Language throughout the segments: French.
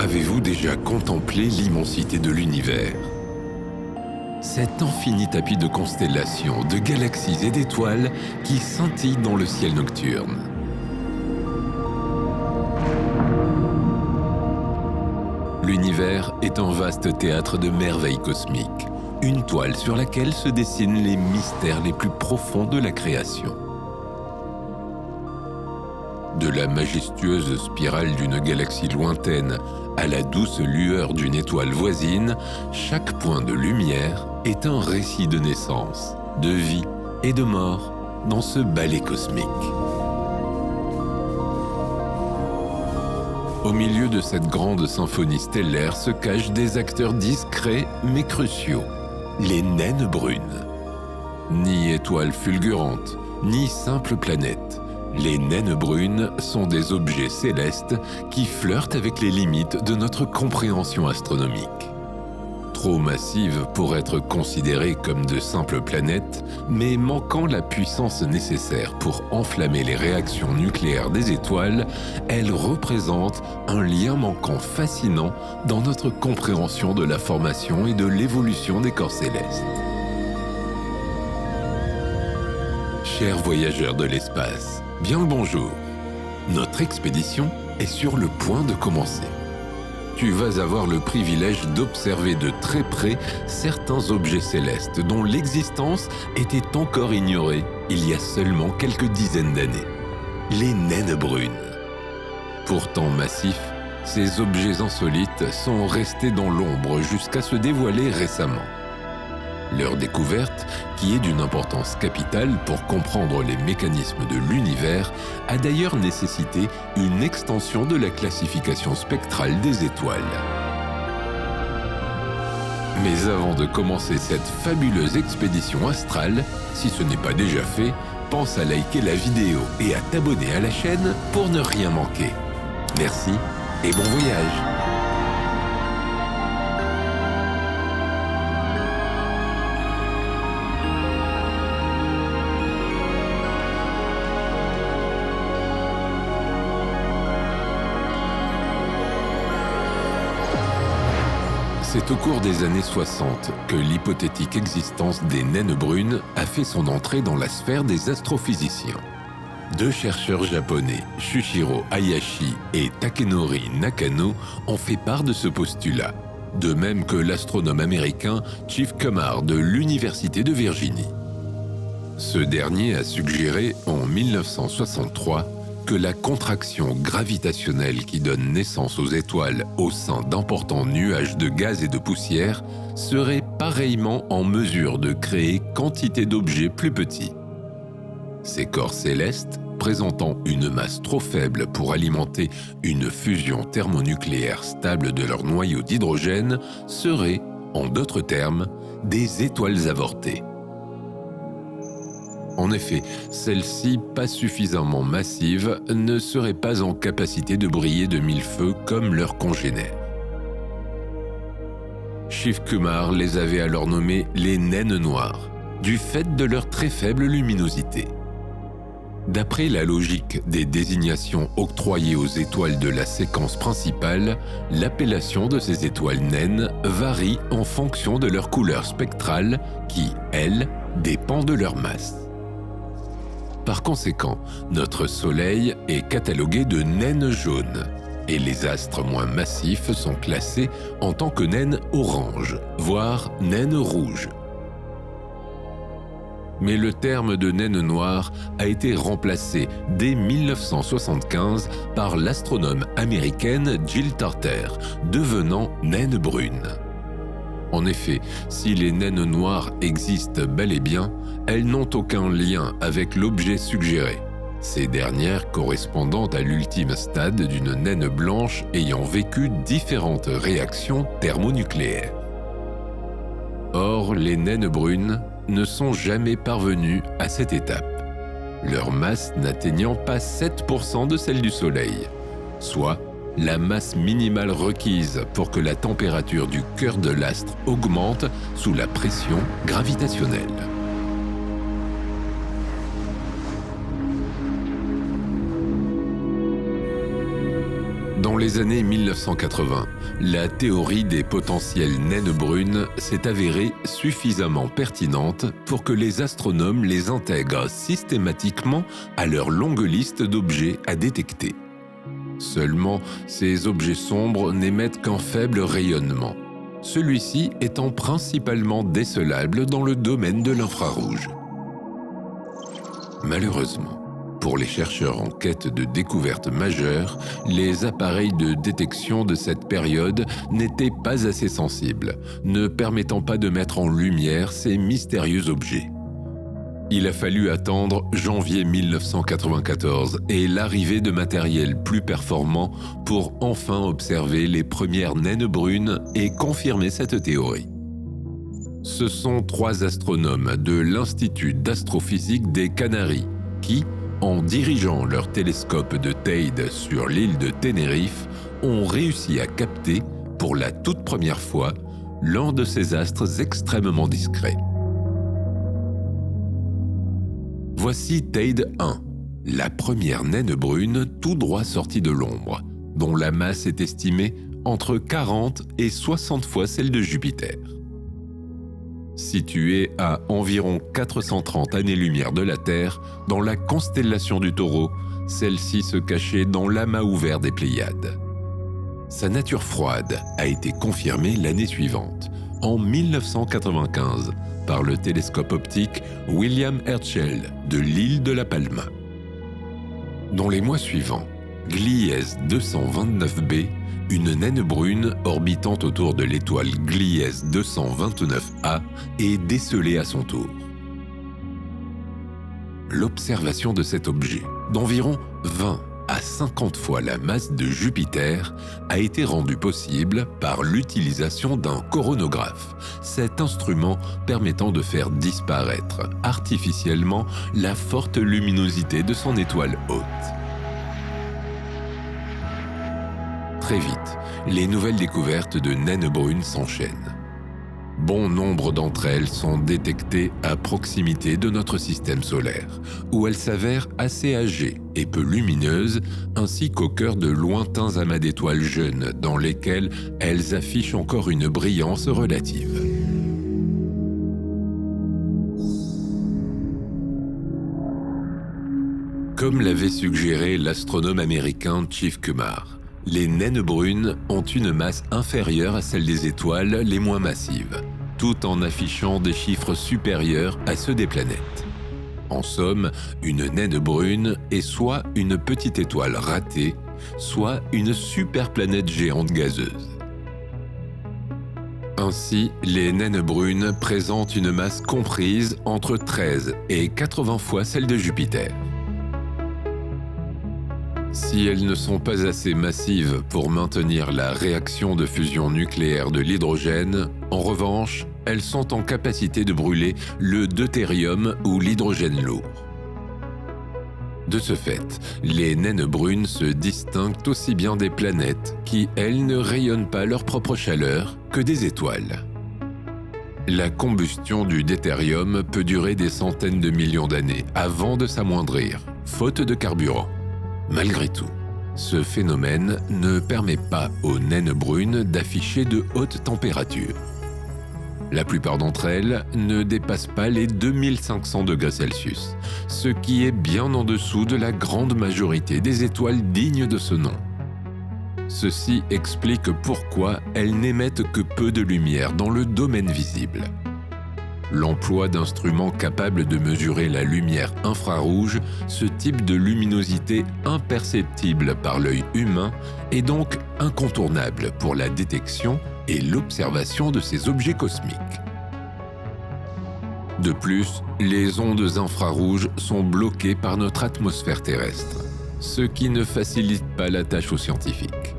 Avez-vous déjà contemplé l'immensité de l'univers? Cet infini tapis de constellations, de galaxies et d'étoiles qui scintillent dans le ciel nocturne. L'univers est un vaste théâtre de merveilles cosmiques, une toile sur laquelle se dessinent les mystères les plus profonds de la création. De la majestueuse spirale d'une galaxie lointaine à la douce lueur d'une étoile voisine, chaque point de lumière est un récit de naissance, de vie et de mort dans ce ballet cosmique. Au milieu de cette grande symphonie stellaire se cachent des acteurs discrets mais cruciaux, les naines brunes. Ni étoiles fulgurantes, ni simples planètes. Les naines brunes sont des objets célestes qui flirtent avec les limites de notre compréhension astronomique. Trop massives pour être considérées comme de simples planètes, mais manquant la puissance nécessaire pour enflammer les réactions nucléaires des étoiles, elles représentent un lien manquant fascinant dans notre compréhension de la formation et de l'évolution des corps célestes. Chers voyageurs de l'espace, bien le bonjour. Notre expédition est sur le point de commencer. Tu vas avoir le privilège d'observer de très près certains objets célestes dont l'existence était encore ignorée il y a seulement quelques dizaines d'années. Les naines brunes. Pourtant massifs, ces objets insolites sont restés dans l'ombre jusqu'à se dévoiler récemment. Leur découverte, qui est d'une importance capitale pour comprendre les mécanismes de l'univers, a d'ailleurs nécessité une extension de la classification spectrale des étoiles. Mais avant de commencer cette fabuleuse expédition astrale, si ce n'est pas déjà fait, pense à liker la vidéo et à t'abonner à la chaîne pour ne rien manquer. Merci et bon voyage! C'est au cours des années 60 que l'hypothétique existence des naines brunes a fait son entrée dans la sphère des astrophysiciens. Deux chercheurs japonais, Shuichiro Hayashi et Takenori Nakano, ont fait part de ce postulat, de même que l'astronome américain Chief Kumar de l'Université de Virginie. Ce dernier a suggéré en 1963 que la contraction gravitationnelle qui donne naissance aux étoiles au sein d'importants nuages de gaz et de poussière serait pareillement en mesure de créer quantité d'objets plus petits. Ces corps célestes, présentant une masse trop faible pour alimenter une fusion thermonucléaire stable de leur noyau d'hydrogène, seraient, en d'autres termes, des étoiles avortées. En effet, celles-ci, pas suffisamment massives, ne seraient pas en capacité de briller de mille feux comme leurs congénères. Shiv Kumar les avait alors nommées les naines noires, du fait de leur très faible luminosité. D'après la logique des désignations octroyées aux étoiles de la séquence principale, l'appellation de ces étoiles naines varie en fonction de leur couleur spectrale qui, elle, dépend de leur masse. Par conséquent, notre Soleil est catalogué de naines jaunes et les astres moins massifs sont classés en tant que naines oranges, voire naines rouges. Mais le terme de naine noire a été remplacé dès 1975 par l'astronome américaine Jill Tarter, devenant naine brune. En effet, si les naines noires existent bel et bien, elles n'ont aucun lien avec l'objet suggéré, ces dernières correspondant à l'ultime stade d'une naine blanche ayant vécu différentes réactions thermonucléaires. Or, les naines brunes ne sont jamais parvenues à cette étape, leur masse n'atteignant pas 7% de celle du Soleil, soit la masse minimale requise pour que la température du cœur de l'astre augmente sous la pression gravitationnelle. Dans Dans les années 1980, la théorie des potentielles naines brunes s'est avérée suffisamment pertinente pour que les astronomes les intègrent systématiquement à leur longue liste d'objets à détecter. Seulement, ces objets sombres n'émettent qu'un faible rayonnement, celui-ci étant principalement décelable dans le domaine de l'infrarouge. Malheureusement, pour les chercheurs en quête de découvertes majeures, les appareils de détection de cette période n'étaient pas assez sensibles, ne permettant pas de mettre en lumière ces mystérieux objets. Il a fallu attendre janvier 1994 et l'arrivée de matériel plus performant pour enfin observer les premières naines brunes et confirmer cette théorie. Ce sont 3 astronomes de l'Institut d'astrophysique des Canaries qui, en dirigeant leur télescope de Teide sur l'île de Tenerife, ont réussi à capter, pour la toute première fois, l'un de ces astres extrêmement discrets. Voici Teide 1, la première naine brune tout droit sortie de l'ombre, dont la masse est estimée entre 40 et 60 fois celle de Jupiter. Située à environ 430 années-lumière de la Terre, dans la constellation du Taureau, celle-ci se cachait dans l'amas ouvert des Pléiades. Sa nature froide a été confirmée l'année suivante, en 1995, par le télescope optique William Herschel de l'île de La Palma. Dans les mois suivants, Gliese 229b, une naine brune orbitant autour de l'étoile Gliese 229a, est décelée à son tour. L'observation de cet objet, d'environ 20 à 50 fois la masse de Jupiter, a été rendue possible par l'utilisation d'un coronographe, cet instrument permettant de faire disparaître artificiellement la forte luminosité de son étoile haute. Très vite, les nouvelles découvertes de naines brunes s'enchaînent. Bon nombre d'entre elles sont détectées à proximité de notre système solaire, où elles s'avèrent assez âgées et peu lumineuses, ainsi qu'au cœur de lointains amas d'étoiles jeunes dans lesquels elles affichent encore une brillance relative. Comme l'avait suggéré l'astronome américain Chief Kumar, les naines brunes ont une masse inférieure à celle des étoiles les moins massives, tout en affichant des chiffres supérieurs à ceux des planètes. En somme, une naine brune est soit une petite étoile ratée, soit une superplanète géante gazeuse. Ainsi, les naines brunes présentent une masse comprise entre 13 et 80 fois celle de Jupiter. Si elles ne sont pas assez massives pour maintenir la réaction de fusion nucléaire de l'hydrogène, en revanche, elles sont en capacité de brûler le deutérium ou l'hydrogène lourd. De ce fait, les naines brunes se distinguent aussi bien des planètes qui, elles, ne rayonnent pas leur propre chaleur que des étoiles. La combustion du deutérium peut durer des centaines de millions d'années avant de s'amoindrir, faute de carburant. Malgré tout, ce phénomène ne permet pas aux naines brunes d'afficher de hautes températures. La plupart d'entre elles ne dépassent pas les 2500 degrés Celsius, ce qui est bien en dessous de la grande majorité des étoiles dignes de ce nom. Ceci explique pourquoi elles n'émettent que peu de lumière dans le domaine visible. L'emploi d'instruments capables de mesurer la lumière infrarouge, ce type de luminosité imperceptible par l'œil humain, est donc incontournable pour la détection et l'observation de ces objets cosmiques. De plus, les ondes infrarouges sont bloquées par notre atmosphère terrestre, ce qui ne facilite pas la tâche aux scientifiques.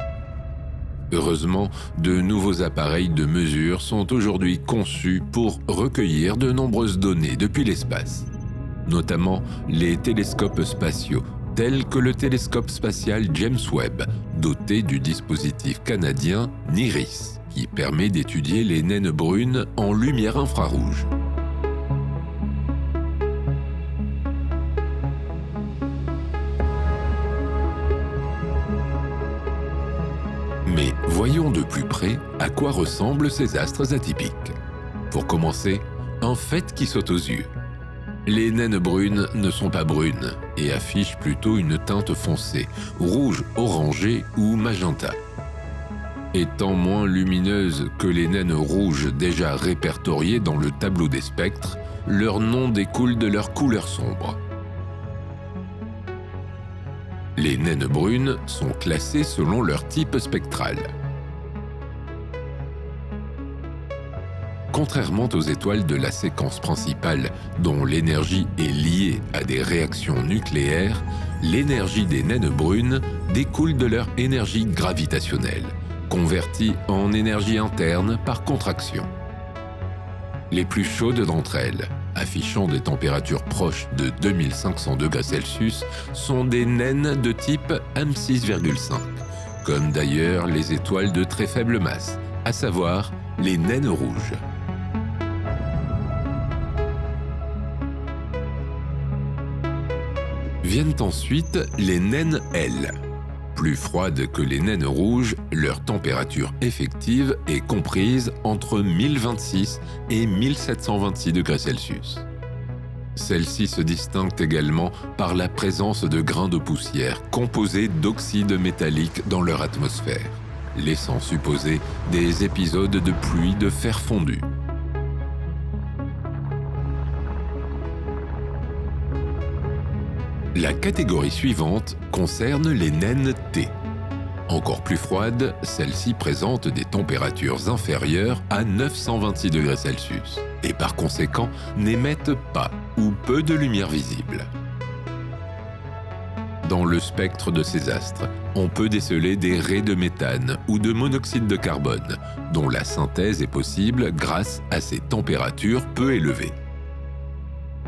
Heureusement, de nouveaux appareils de mesure sont aujourd'hui conçus pour recueillir de nombreuses données depuis l'espace, notamment les télescopes spatiaux, tels que le télescope spatial James Webb, doté du dispositif canadien NIRISS, qui permet d'étudier les naines brunes en lumière infrarouge. Mais voyons de plus près à quoi ressemblent ces astres atypiques. Pour commencer, un fait qui saute aux yeux. Les naines brunes ne sont pas brunes et affichent plutôt une teinte foncée, rouge, orangé ou magenta. Étant moins lumineuses que les naines rouges déjà répertoriées dans le tableau des spectres, leur nom découle de leur couleur sombre. Les naines brunes sont classées selon leur type spectral. Contrairement aux étoiles de la séquence principale, dont l'énergie est liée à des réactions nucléaires, l'énergie des naines brunes découle de leur énergie gravitationnelle, convertie en énergie interne par contraction. Les plus chaudes d'entre elles, affichant des températures proches de 2500 degrés Celsius, sont des naines de type M6,5, comme d'ailleurs les étoiles de très faible masse, à savoir les naines rouges. Viennent ensuite les naines L. Plus froides que les naines rouges, leur température effective est comprise entre 1026 et 1726 degrés Celsius. Celles-ci se distinguent également par la présence de grains de poussière composés d'oxyde métallique dans leur atmosphère, laissant supposer des épisodes de pluie de fer fondu. La catégorie suivante concerne les naines T. Encore plus froides, celles-ci présentent des températures inférieures à 926 degrés Celsius et par conséquent n'émettent pas ou peu de lumière visible. Dans le spectre de ces astres, on peut déceler des raies de méthane ou de monoxyde de carbone, dont la synthèse est possible grâce à ces températures peu élevées.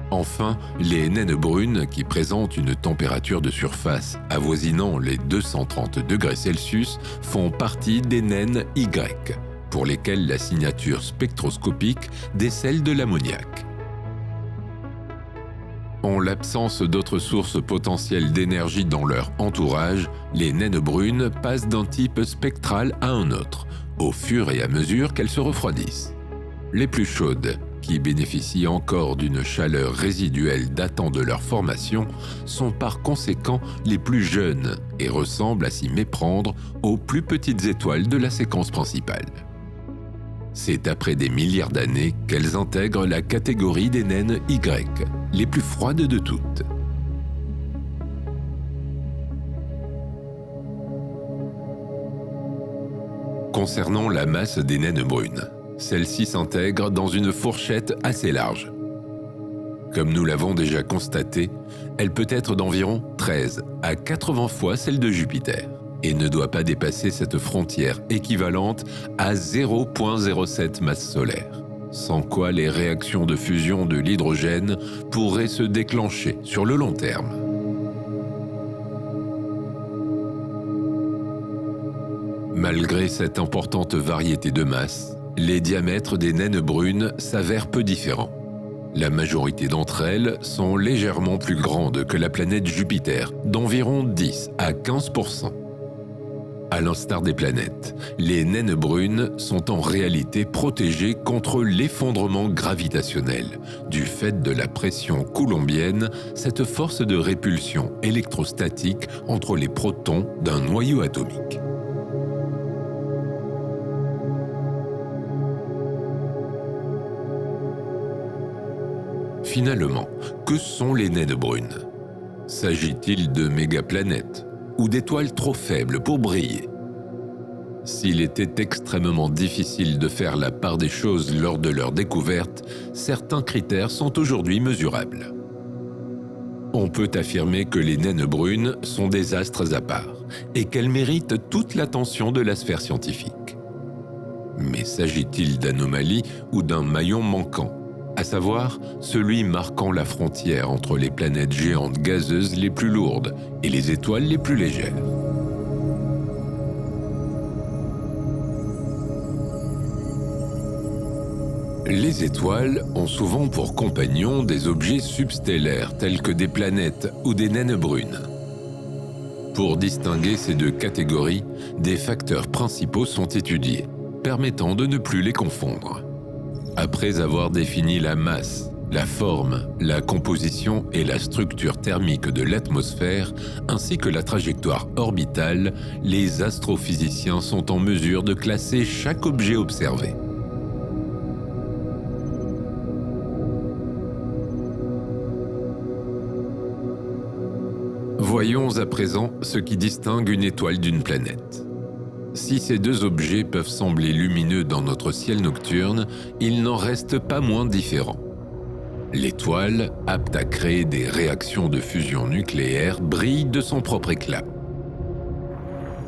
Enfin, les naines brunes, qui présentent une température de surface avoisinant les 230 degrés Celsius, font partie des naines Y, pour lesquelles la signature spectroscopique décèle de l'ammoniac. En l'absence d'autres sources potentielles d'énergie dans leur entourage, les naines brunes passent d'un type spectral à un autre, au fur et à mesure qu'elles se refroidissent. Les plus chaudes, qui bénéficient encore d'une chaleur résiduelle datant de leur formation, sont par conséquent les plus jeunes et ressemblent à s'y méprendre aux plus petites étoiles de la séquence principale. C'est après des milliards d'années qu'elles intègrent la catégorie des naines Y, les plus froides de toutes. Concernant la masse des naines brunes, celle-ci s'intègre dans une fourchette assez large. Comme nous l'avons déjà constaté, elle peut être d'environ 13 à 80 fois celle de Jupiter et ne doit pas dépasser cette frontière équivalente à 0,07 masse solaire, sans quoi les réactions de fusion de l'hydrogène pourraient se déclencher sur le long terme. Malgré cette importante variété de masse, les diamètres des naines brunes s'avèrent peu différents. La majorité d'entre elles sont légèrement plus grandes que la planète Jupiter, d'environ 10 à 15%. À l'instar des planètes, les naines brunes sont en réalité protégées contre l'effondrement gravitationnel, du fait de la pression coulombienne, cette force de répulsion électrostatique entre les protons d'un noyau atomique. Finalement, que sont les naines brunes? S'agit-il de mégaplanètes ou d'étoiles trop faibles pour briller? S'il était extrêmement difficile de faire la part des choses lors de leur découverte, certains critères sont aujourd'hui mesurables. On peut affirmer que les naines brunes sont des astres à part et qu'elles méritent toute l'attention de la sphère scientifique. Mais s'agit-il d'anomalies ou d'un maillon manquant, à savoir celui marquant la frontière entre les planètes géantes gazeuses les plus lourdes et les étoiles les plus légères? Les étoiles ont souvent pour compagnons des objets substellaires tels que des planètes ou des naines brunes. Pour distinguer ces deux catégories, des facteurs principaux sont étudiés, permettant de ne plus les confondre. Après avoir défini la masse, la forme, la composition et la structure thermique de l'atmosphère, ainsi que la trajectoire orbitale, les astrophysiciens sont en mesure de classer chaque objet observé. Voyons à présent ce qui distingue une étoile d'une planète. Si ces deux objets peuvent sembler lumineux dans notre ciel nocturne, il n'en reste pas moins différents. L'étoile, apte à créer des réactions de fusion nucléaire, brille de son propre éclat.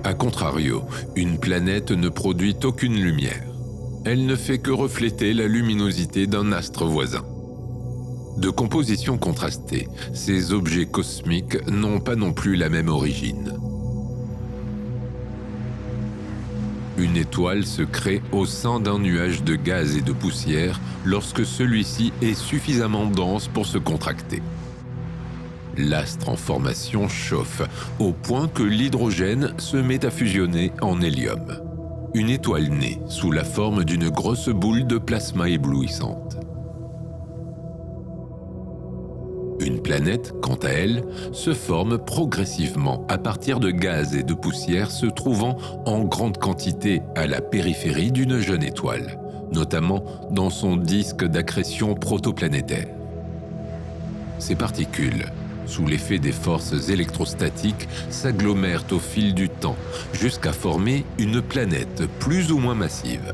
A contrario, une planète ne produit aucune lumière. Elle ne fait que refléter la luminosité d'un astre voisin. De composition contrastée, ces objets cosmiques n'ont pas non plus la même origine. Une étoile se crée au sein d'un nuage de gaz et de poussière lorsque celui-ci est suffisamment dense pour se contracter. L'astre en formation chauffe au point que l'hydrogène se met à fusionner en hélium. Une étoile naît sous la forme d'une grosse boule de plasma éblouissante. Une planète, quant à elle, se forme progressivement à partir de gaz et de poussière se trouvant en grande quantité à la périphérie d'une jeune étoile, notamment dans son disque d'accrétion protoplanétaire. Ces particules, sous l'effet des forces électrostatiques, s'agglomèrent au fil du temps jusqu'à former une planète plus ou moins massive.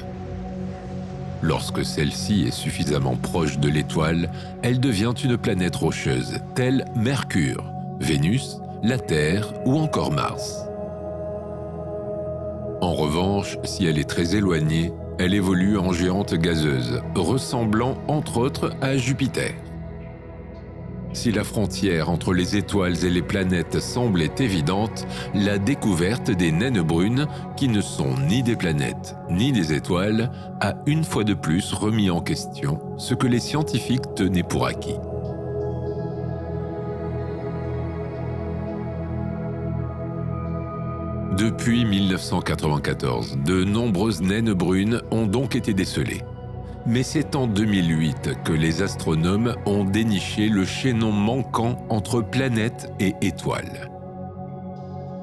Lorsque celle-ci est suffisamment proche de l'étoile, elle devient une planète rocheuse, telle Mercure, Vénus, la Terre ou encore Mars. En revanche, si elle est très éloignée, elle évolue en géante gazeuse, ressemblant entre autres à Jupiter. Si la frontière entre les étoiles et les planètes semblait évidente, la découverte des naines brunes, qui ne sont ni des planètes ni des étoiles, a une fois de plus remis en question ce que les scientifiques tenaient pour acquis. Depuis 1994, de nombreuses naines brunes ont donc été décelées. Mais c'est en 2008 que les astronomes ont déniché le chaînon manquant entre planètes et étoiles.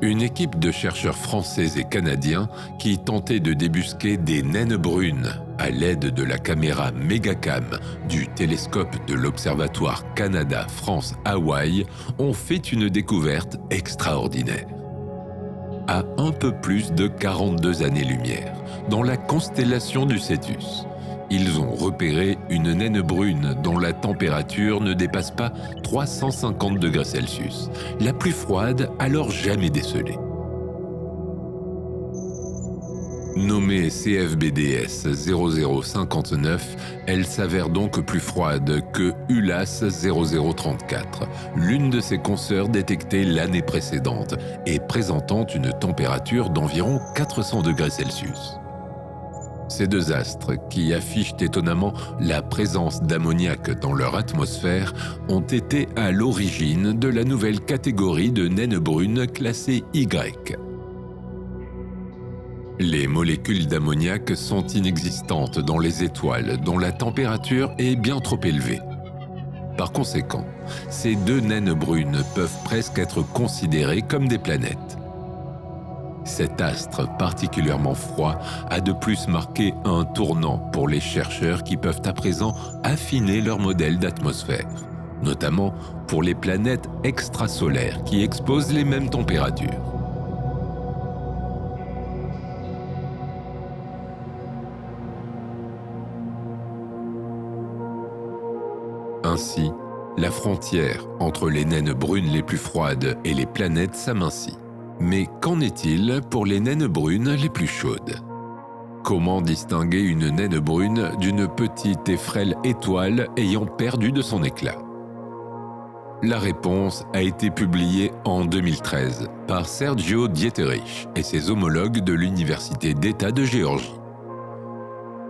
Une équipe de chercheurs français et canadiens qui tentait de débusquer des naines brunes à l'aide de la caméra Megacam du télescope de l'Observatoire Canada-France-Hawaï ont fait une découverte extraordinaire. À un peu plus de 42 années-lumière, dans la constellation du Cétus, ils ont repéré une naine brune dont la température ne dépasse pas 350 degrés Celsius, la plus froide alors jamais décelée. Nommée CFBDS 0059, elle s'avère donc plus froide que ULAS 0034, l'une de ses consoeurs détectée l'année précédente et présentant une température d'environ 400 degrés Celsius. Ces deux astres, qui affichent étonnamment la présence d'ammoniac dans leur atmosphère, ont été à l'origine de la nouvelle catégorie de naines brunes classée Y. Les molécules d'ammoniac sont inexistantes dans les étoiles dont la température est bien trop élevée. Par conséquent, ces deux naines brunes peuvent presque être considérées comme des planètes. Cet astre particulièrement froid a de plus marqué un tournant pour les chercheurs qui peuvent à présent affiner leur modèle d'atmosphère, notamment pour les planètes extrasolaires qui exposent les mêmes températures. Ainsi, la frontière entre les naines brunes les plus froides et les planètes s'amincit. Mais qu'en est-il pour les naines brunes les plus chaudes? Comment distinguer une naine brune d'une petite et frêle étoile ayant perdu de son éclat? La réponse a été publiée en 2013 par Sergio Dieterich et ses homologues de l'Université d'État de Géorgie.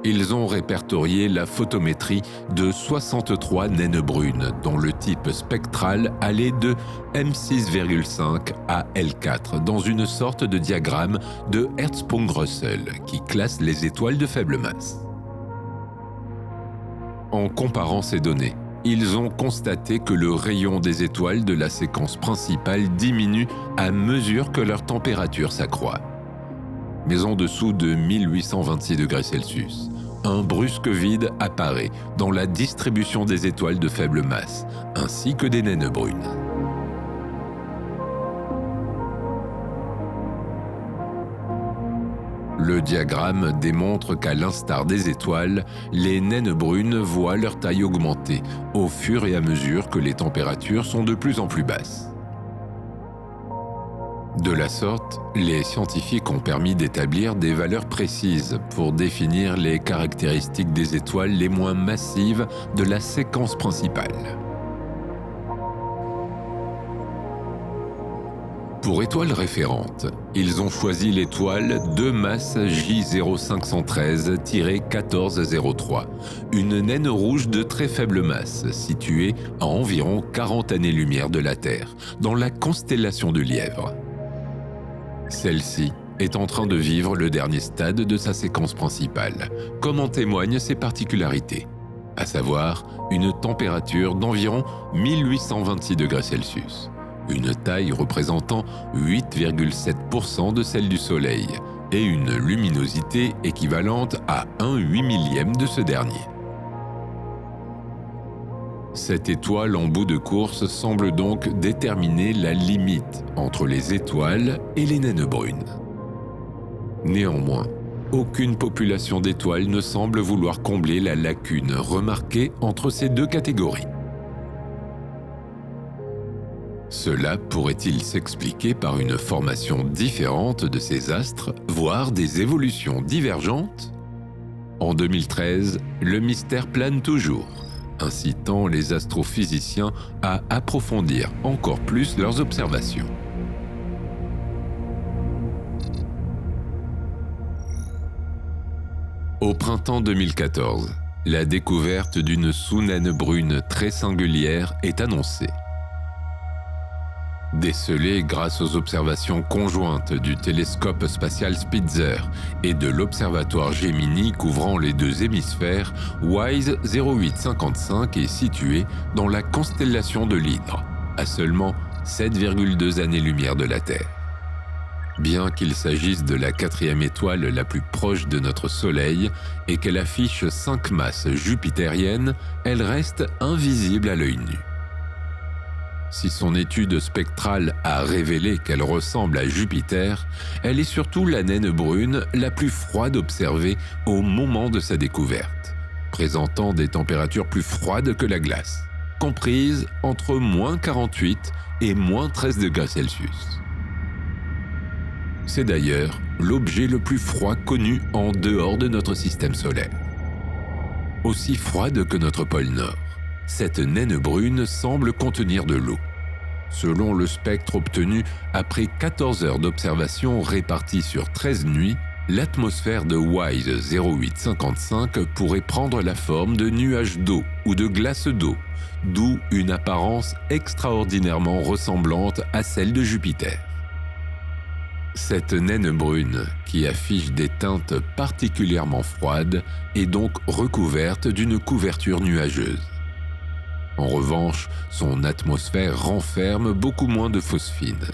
Ils ont répertorié la photométrie de 63 naines brunes dont le type spectral allait de M6,5 à L4 dans une sorte de diagramme de Hertzsprung-Russell qui classe les étoiles de faible masse. En comparant ces données, ils ont constaté que le rayon des étoiles de la séquence principale diminue à mesure que leur température s'accroît. Mais en dessous de 1826 degrés Celsius, un brusque vide apparaît dans la distribution des étoiles de faible masse, ainsi que des naines brunes. Le diagramme démontre qu'à l'instar des étoiles, les naines brunes voient leur taille augmenter au fur et à mesure que les températures sont de plus en plus basses. De la sorte, les scientifiques ont permis d'établir des valeurs précises pour définir les caractéristiques des étoiles les moins massives de la séquence principale. Pour étoiles référentes, ils ont choisi l'étoile de masse J0513-1403, une naine rouge de très faible masse située à environ 40 années-lumière de la Terre, dans la constellation du Lièvre. Celle-ci est en train de vivre le dernier stade de sa séquence principale, comme en témoignent ses particularités, à savoir une température d'environ 1826 degrés Celsius, une taille représentant 8,7% de celle du Soleil et une luminosité équivalente à 1/8 millième de ce dernier. Cette étoile en bout de course semble donc déterminer la limite entre les étoiles et les naines brunes. Néanmoins, aucune population d'étoiles ne semble vouloir combler la lacune remarquée entre ces deux catégories. Cela pourrait-il s'expliquer par une formation différente de ces astres, voire des évolutions divergentes ? En 2013, le mystère plane toujours, incitant les astrophysiciens à approfondir encore plus leurs observations. Au printemps 2014, la découverte d'une sous-naine brune très singulière est annoncée. Décelée grâce aux observations conjointes du télescope spatial Spitzer et de l'observatoire Gemini couvrant les deux hémisphères, WISE 0855 est située dans la constellation de l'Hydre, à seulement 7,2 années-lumière de la Terre. Bien qu'il s'agisse de la quatrième étoile la plus proche de notre Soleil et qu'elle affiche 5 masses jupitériennes, elle reste invisible à l'œil nu. Si son étude spectrale a révélé qu'elle ressemble à Jupiter, elle est surtout la naine brune la plus froide observée au moment de sa découverte, présentant des températures plus froides que la glace, comprises entre -48 et -13 degrés Celsius. C'est d'ailleurs l'objet le plus froid connu en dehors de notre système solaire. Aussi froide que notre pôle Nord, cette naine brune semble contenir de l'eau. Selon le spectre obtenu après 14 heures d'observation réparties sur 13 nuits, l'atmosphère de WISE 0855 pourrait prendre la forme de nuages d'eau ou de glace d'eau, d'où une apparence extraordinairement ressemblante à celle de Jupiter. Cette naine brune, qui affiche des teintes particulièrement froides, est donc recouverte d'une couverture nuageuse. En revanche, son atmosphère renferme beaucoup moins de phosphine.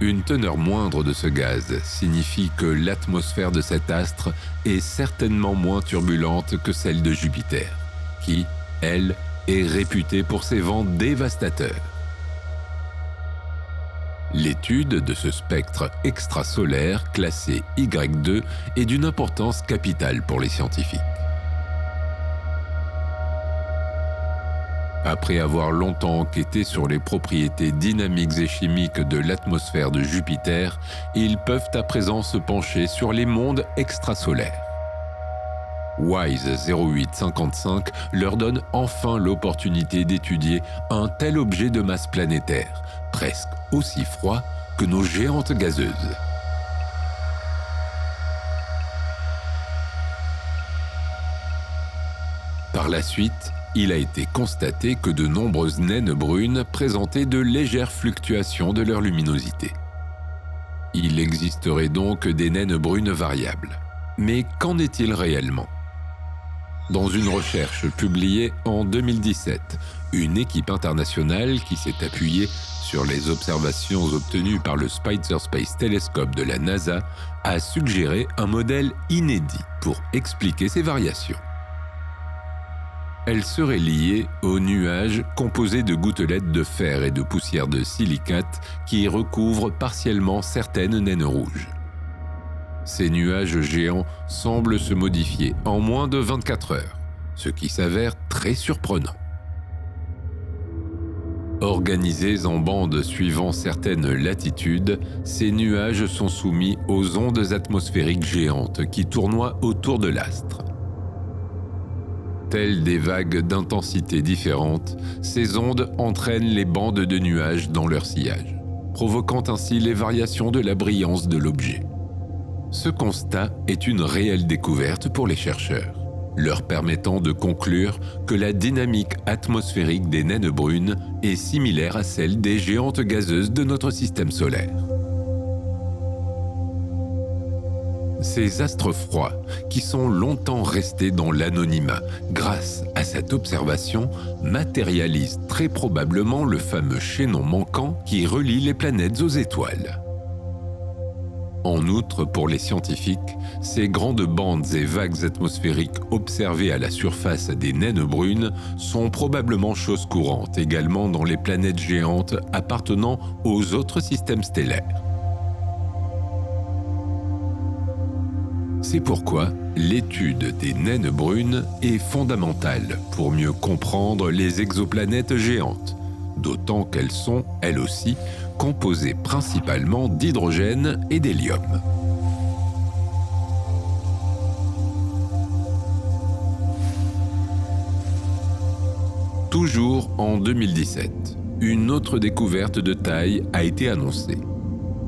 Une teneur moindre de ce gaz signifie que l'atmosphère de cet astre est certainement moins turbulente que celle de Jupiter, qui, elle, est réputée pour ses vents dévastateurs. L'étude de ce spectre extrasolaire classé Y2 est d'une importance capitale pour les scientifiques. Après avoir longtemps enquêté sur les propriétés dynamiques et chimiques de l'atmosphère de Jupiter, ils peuvent à présent se pencher sur les mondes extrasolaires. WISE 0855 leur donne enfin l'opportunité d'étudier un tel objet de masse planétaire, presque aussi froid que nos géantes gazeuses. Par la suite, il a été constaté que de nombreuses naines brunes présentaient de légères fluctuations de leur luminosité. Il existerait donc des naines brunes variables. Mais qu'en est-il réellement ? Dans une recherche publiée en 2017, une équipe internationale qui s'est appuyée sur les observations obtenues par le Spitzer Space Telescope de la NASA a suggéré un modèle inédit pour expliquer ces variations. Elles seraient liées aux nuages composés de gouttelettes de fer et de poussière de silicate qui recouvrent partiellement certaines naines rouges. Ces nuages géants semblent se modifier en moins de 24 heures, ce qui s'avère très surprenant. Organisés en bandes suivant certaines latitudes, ces nuages sont soumis aux ondes atmosphériques géantes qui tournoient autour de l'astre. Telles des vagues d'intensité différentes, ces ondes entraînent les bandes de nuages dans leur sillage, provoquant ainsi les variations de la brillance de l'objet. Ce constat est une réelle découverte pour les chercheurs, leur permettant de conclure que la dynamique atmosphérique des naines brunes est similaire à celle des géantes gazeuses de notre système solaire. Ces astres froids, qui sont longtemps restés dans l'anonymat grâce à cette observation, matérialisent très probablement le fameux chaînon manquant qui relie les planètes aux étoiles. En outre, pour les scientifiques, ces grandes bandes et vagues atmosphériques observées à la surface des naines brunes sont probablement chose courante également dans les planètes géantes appartenant aux autres systèmes stellaires. C'est pourquoi l'étude des naines brunes est fondamentale pour mieux comprendre les exoplanètes géantes, d'autant qu'elles sont, elles aussi, composées principalement d'hydrogène et d'hélium. Toujours en 2017, une autre découverte de taille a été annoncée.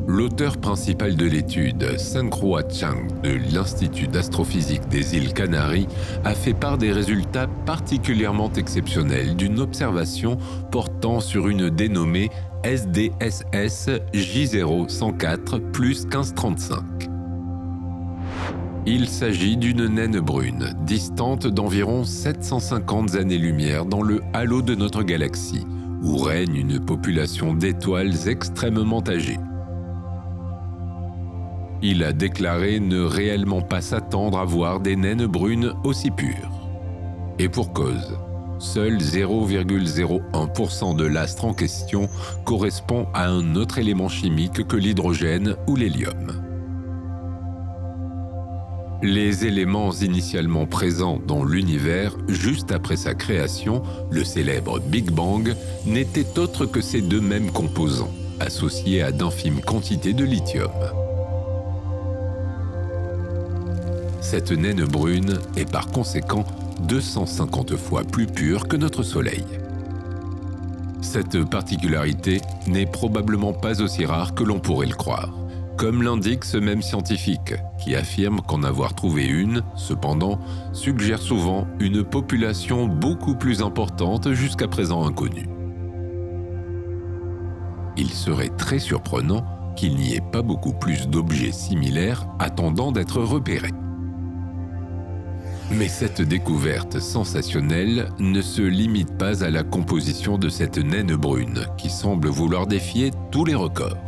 L'auteur principal de l'étude, Seung-Hwa Chang de l'Institut d'astrophysique des îles Canaries, a fait part des résultats particulièrement exceptionnels d'une observation portant sur une dénommée SDSS J0104 plus 1535. Il s'agit d'une naine brune, distante d'environ 750 années-lumière dans le halo de notre galaxie, où règne une population d'étoiles extrêmement âgées. Il a déclaré ne réellement pas s'attendre à voir des naines brunes aussi pures. Et pour cause, seul 0,01% de l'astre en question correspond à un autre élément chimique que l'hydrogène ou l'hélium. Les éléments initialement présents dans l'univers juste après sa création, le célèbre Big Bang, n'étaient autres que ces deux mêmes composants, associés à d'infimes quantités de lithium. Cette naine brune est par conséquent 250 fois plus pure que notre Soleil. Cette particularité n'est probablement pas aussi rare que l'on pourrait le croire, comme l'indique ce même scientifique, qui affirme qu'en avoir trouvé une, cependant, suggère souvent une population beaucoup plus importante jusqu'à présent inconnue. Il serait très surprenant qu'il n'y ait pas beaucoup plus d'objets similaires attendant d'être repérés. Mais cette découverte sensationnelle ne se limite pas à la composition de cette naine brune qui semble vouloir défier tous les records.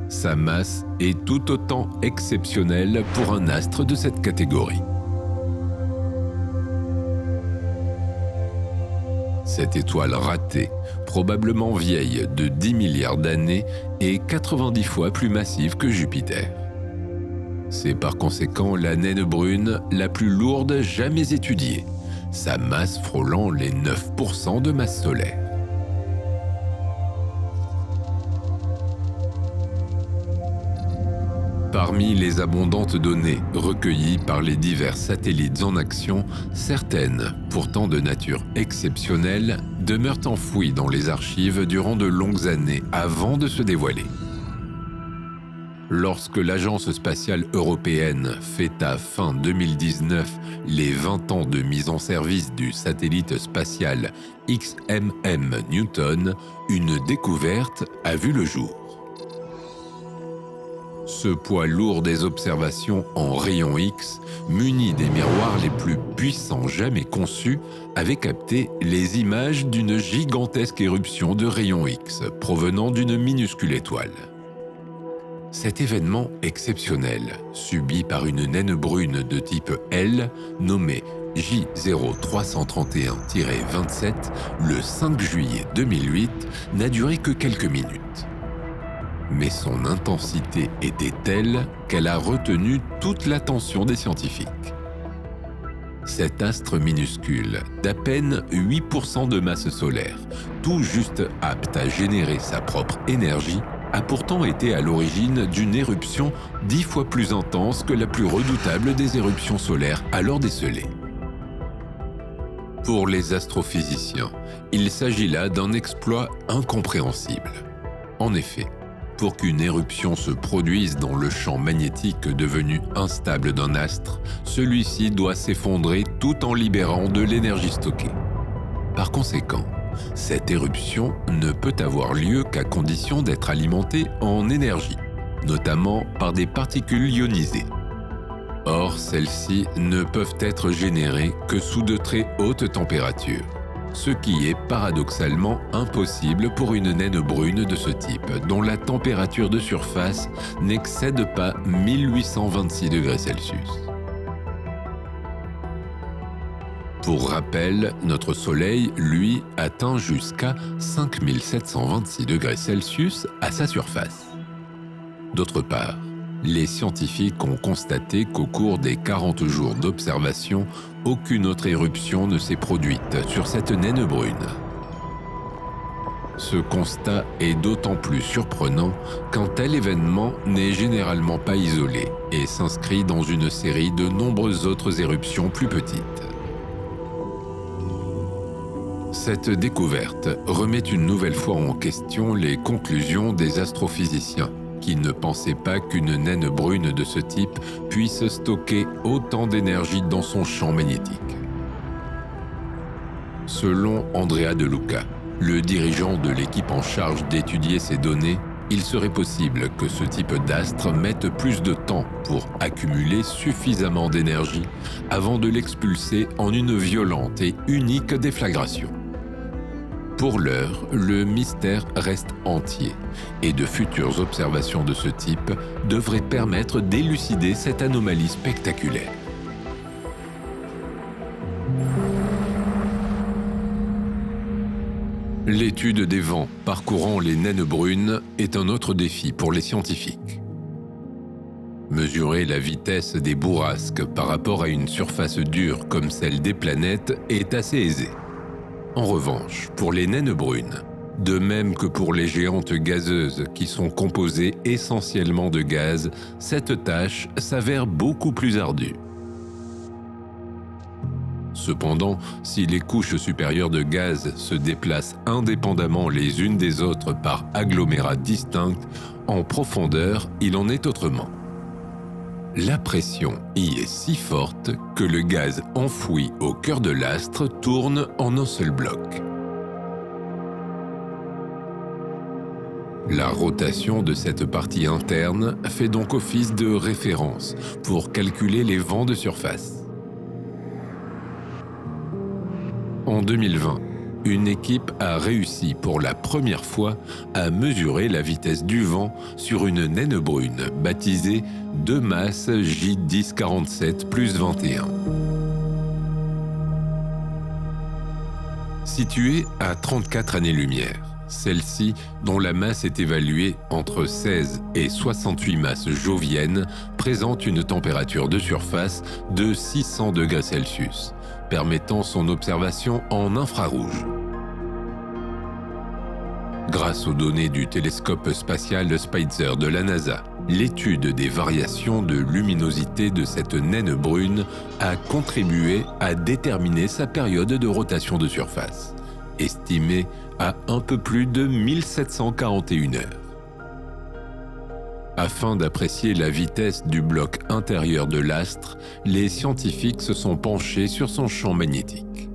Sa masse est tout autant exceptionnelle pour un astre de cette catégorie. Cette étoile ratée, probablement vieille de 10 milliards d'années, est 90 fois plus massive que Jupiter. C'est par conséquent la naine brune la plus lourde jamais étudiée, sa masse frôlant les 9% de masse solaire. Parmi les abondantes données recueillies par les divers satellites en action, certaines, pourtant de nature exceptionnelle, demeurent enfouies dans les archives durant de longues années avant de se dévoiler. Lorsque l'Agence spatiale européenne fêta fin 2019 les 20 ans de mise en service du satellite spatial XMM Newton, une découverte a vu le jour. Ce poids lourd des observations en rayons X, muni des miroirs les plus puissants jamais conçus, avait capté les images d'une gigantesque éruption de rayons X provenant d'une minuscule étoile. Cet événement exceptionnel, subi par une naine brune de type L, nommée J0331-27, le 5 juillet 2008, n'a duré que quelques minutes. Mais son intensité était telle qu'elle a retenu toute l'attention des scientifiques. Cet astre minuscule, d'à peine 8% de masse solaire, tout juste apte à générer sa propre énergie, a pourtant été à l'origine d'une éruption 10 fois plus intense que la plus redoutable des éruptions solaires alors décelées. Pour les astrophysiciens, il s'agit là d'un exploit incompréhensible. En effet, pour qu'une éruption se produise dans le champ magnétique devenu instable d'un astre, celui-ci doit s'effondrer tout en libérant de l'énergie stockée. Par conséquent, cette éruption ne peut avoir lieu qu'à condition d'être alimentée en énergie, notamment par des particules ionisées. Or, celles-ci ne peuvent être générées que sous de très hautes températures, ce qui est paradoxalement impossible pour une naine brune de ce type, dont la température de surface n'excède pas 1826 degrés Celsius. Pour rappel, notre Soleil, lui, atteint jusqu'à 5726 degrés Celsius à sa surface. D'autre part, les scientifiques ont constaté qu'au cours des 40 jours d'observation, aucune autre éruption ne s'est produite sur cette naine brune. Ce constat est d'autant plus surprenant qu'un tel événement n'est généralement pas isolé et s'inscrit dans une série de nombreuses autres éruptions plus petites. Cette découverte remet une nouvelle fois en question les conclusions des astrophysiciens, qui ne pensaient pas qu'une naine brune de ce type puisse stocker autant d'énergie dans son champ magnétique. Selon Andrea De Luca, le dirigeant de l'équipe en charge d'étudier ces données, il serait possible que ce type d'astre mette plus de temps pour accumuler suffisamment d'énergie avant de l'expulser en une violente et unique déflagration. Pour l'heure, le mystère reste entier et de futures observations de ce type devraient permettre d'élucider cette anomalie spectaculaire. L'étude des vents parcourant les naines brunes est un autre défi pour les scientifiques. Mesurer la vitesse des bourrasques par rapport à une surface dure comme celle des planètes est assez aisé. En revanche, pour les naines brunes, de même que pour les géantes gazeuses qui sont composées essentiellement de gaz, cette tâche s'avère beaucoup plus ardue. Cependant, si les couches supérieures de gaz se déplacent indépendamment les unes des autres par agglomérats distincts, en profondeur, il en est autrement. La pression y est si forte que le gaz enfoui au cœur de l'astre tourne en un seul bloc. La rotation de cette partie interne fait donc office de référence pour calculer les vents de surface. En 2020, une équipe a réussi pour la première fois à mesurer la vitesse du vent sur une naine brune baptisée de masse J1047+21. Située à 34 années-lumière, celle-ci, dont la masse est évaluée entre 16 et 68 masses joviennes, présente une température de surface de 600 degrés Celsius, permettant son observation en infrarouge. Grâce aux données du télescope spatial Spitzer de la NASA, l'étude des variations de luminosité de cette naine brune a contribué à déterminer sa période de rotation de surface, estimée à un peu plus de 1741 heures. Afin d'apprécier la vitesse du bloc intérieur de l'astre, les scientifiques se sont penchés sur son champ magnétique.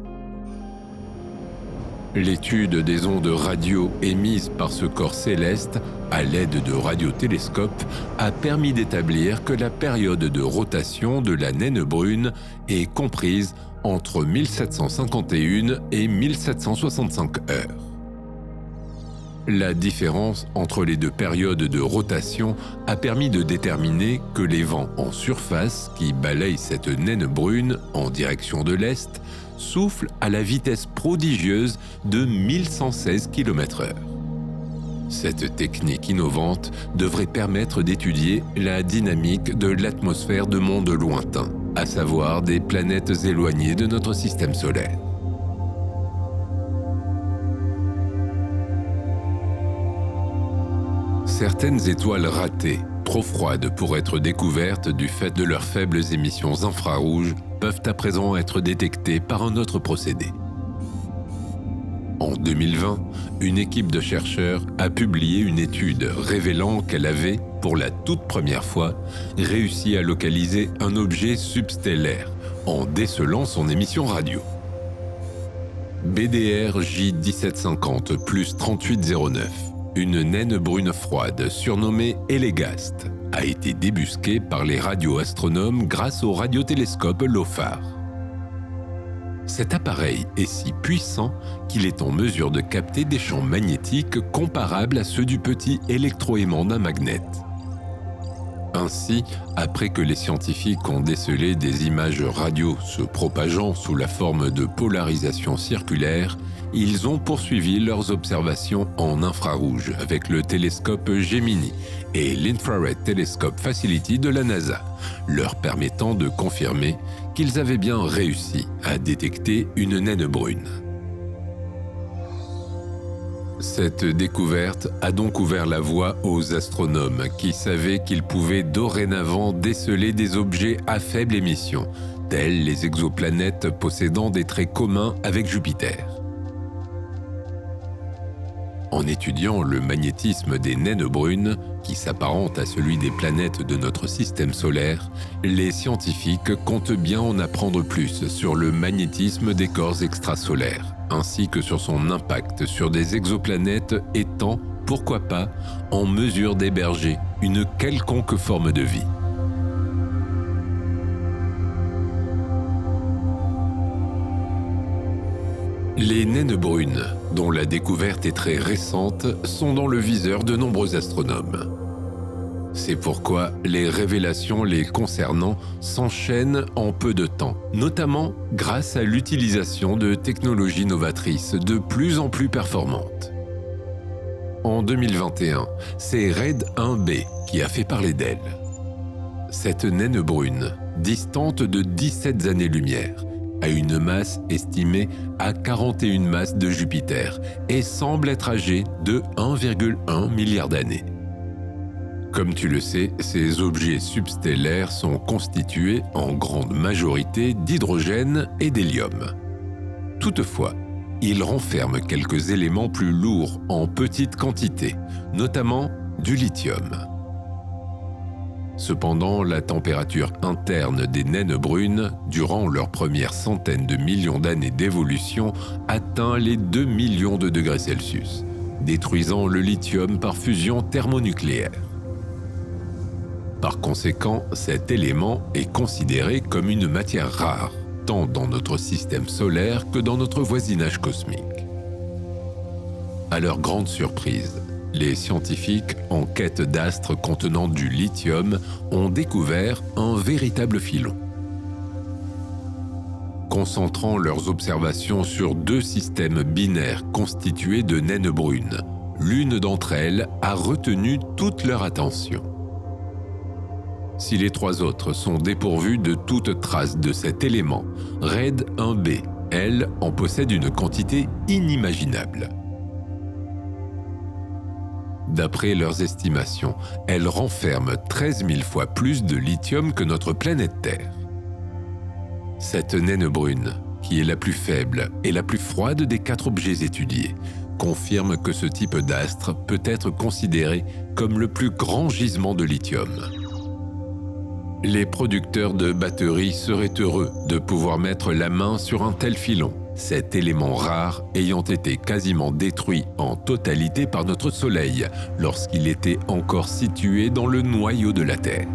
L'étude des ondes radio émises par ce corps céleste à l'aide de radiotélescopes a permis d'établir que la période de rotation de la naine brune est comprise entre 1751 et 1765 heures. La différence entre les deux périodes de rotation a permis de déterminer que les vents en surface qui balayent cette naine brune en direction de l'Est soufflent à la vitesse prodigieuse de 1116 km/h. Cette technique innovante devrait permettre d'étudier la dynamique de l'atmosphère de mondes lointains, à savoir des planètes éloignées de notre système solaire. Certaines étoiles ratées, trop froides pour être découvertes du fait de leurs faibles émissions infrarouges, peuvent à présent être détectées par un autre procédé. En 2020, une équipe de chercheurs a publié une étude révélant qu'elle avait, pour la toute première fois, réussi à localiser un objet substellaire en décelant son émission radio. BDR J1750 plus 3809, une naine brune froide surnommée Elégast, a été débusquée par les radioastronomes grâce au radiotélescope LOFAR. Cet appareil est si puissant qu'il est en mesure de capter des champs magnétiques comparables à ceux du petit électroaimant d'un magnet. Ainsi, après que les scientifiques ont décelé des images radio se propageant sous la forme de polarisation circulaire, ils ont poursuivi leurs observations en infrarouge avec le télescope Gemini et l'Infrared Telescope Facility de la NASA, leur permettant de confirmer qu'ils avaient bien réussi à détecter une naine brune. Cette découverte a donc ouvert la voie aux astronomes qui savaient qu'ils pouvaient dorénavant déceler des objets à faible émission, tels les exoplanètes possédant des traits communs avec Jupiter. En étudiant le magnétisme des naines brunes, qui s'apparente à celui des planètes de notre système solaire, les scientifiques comptent bien en apprendre plus sur le magnétisme des corps extrasolaires, ainsi que sur son impact sur des exoplanètes étant, pourquoi pas, en mesure d'héberger une quelconque forme de vie. Les naines brunes, dont la découverte est très récente, sont dans le viseur de nombreux astronomes. C'est pourquoi les révélations les concernant s'enchaînent en peu de temps, notamment grâce à l'utilisation de technologies novatrices de plus en plus performantes. En 2021, c'est RAID 1B qui a fait parler d'elle. Cette naine brune, distante de 17 années-lumière, a une masse estimée à 41 masses de Jupiter et semble être âgée de 1,1 milliard d'années. Comme tu le sais, ces objets substellaires sont constitués en grande majorité d'hydrogène et d'hélium. Toutefois, ils renferment quelques éléments plus lourds en petite quantité, notamment du lithium. Cependant, la température interne des naines brunes, durant leurs premières centaines de millions d'années d'évolution, atteint les 2 millions de degrés Celsius, détruisant le lithium par fusion thermonucléaire. Par conséquent, cet élément est considéré comme une matière rare, tant dans notre système solaire que dans notre voisinage cosmique. À leur grande surprise, les scientifiques, en quête d'astres contenant du lithium, ont découvert un véritable filon. Concentrant leurs observations sur 2 systèmes binaires constitués de naines brunes, l'une d'entre elles a retenu toute leur attention. Si les 3 autres sont dépourvues de toute trace de cet élément, RAID 1B, elle, en possède une quantité inimaginable. D'après leurs estimations, elle renferme 13 000 fois plus de lithium que notre planète Terre. Cette naine brune, qui est la plus faible et la plus froide des 4 objets étudiés, confirment que ce type d'astre peut être considéré comme le plus grand gisement de lithium. Les producteurs de batteries seraient heureux de pouvoir mettre la main sur un tel filon, cet élément rare ayant été quasiment détruit en totalité par notre Soleil lorsqu'il était encore situé dans le noyau de la Terre.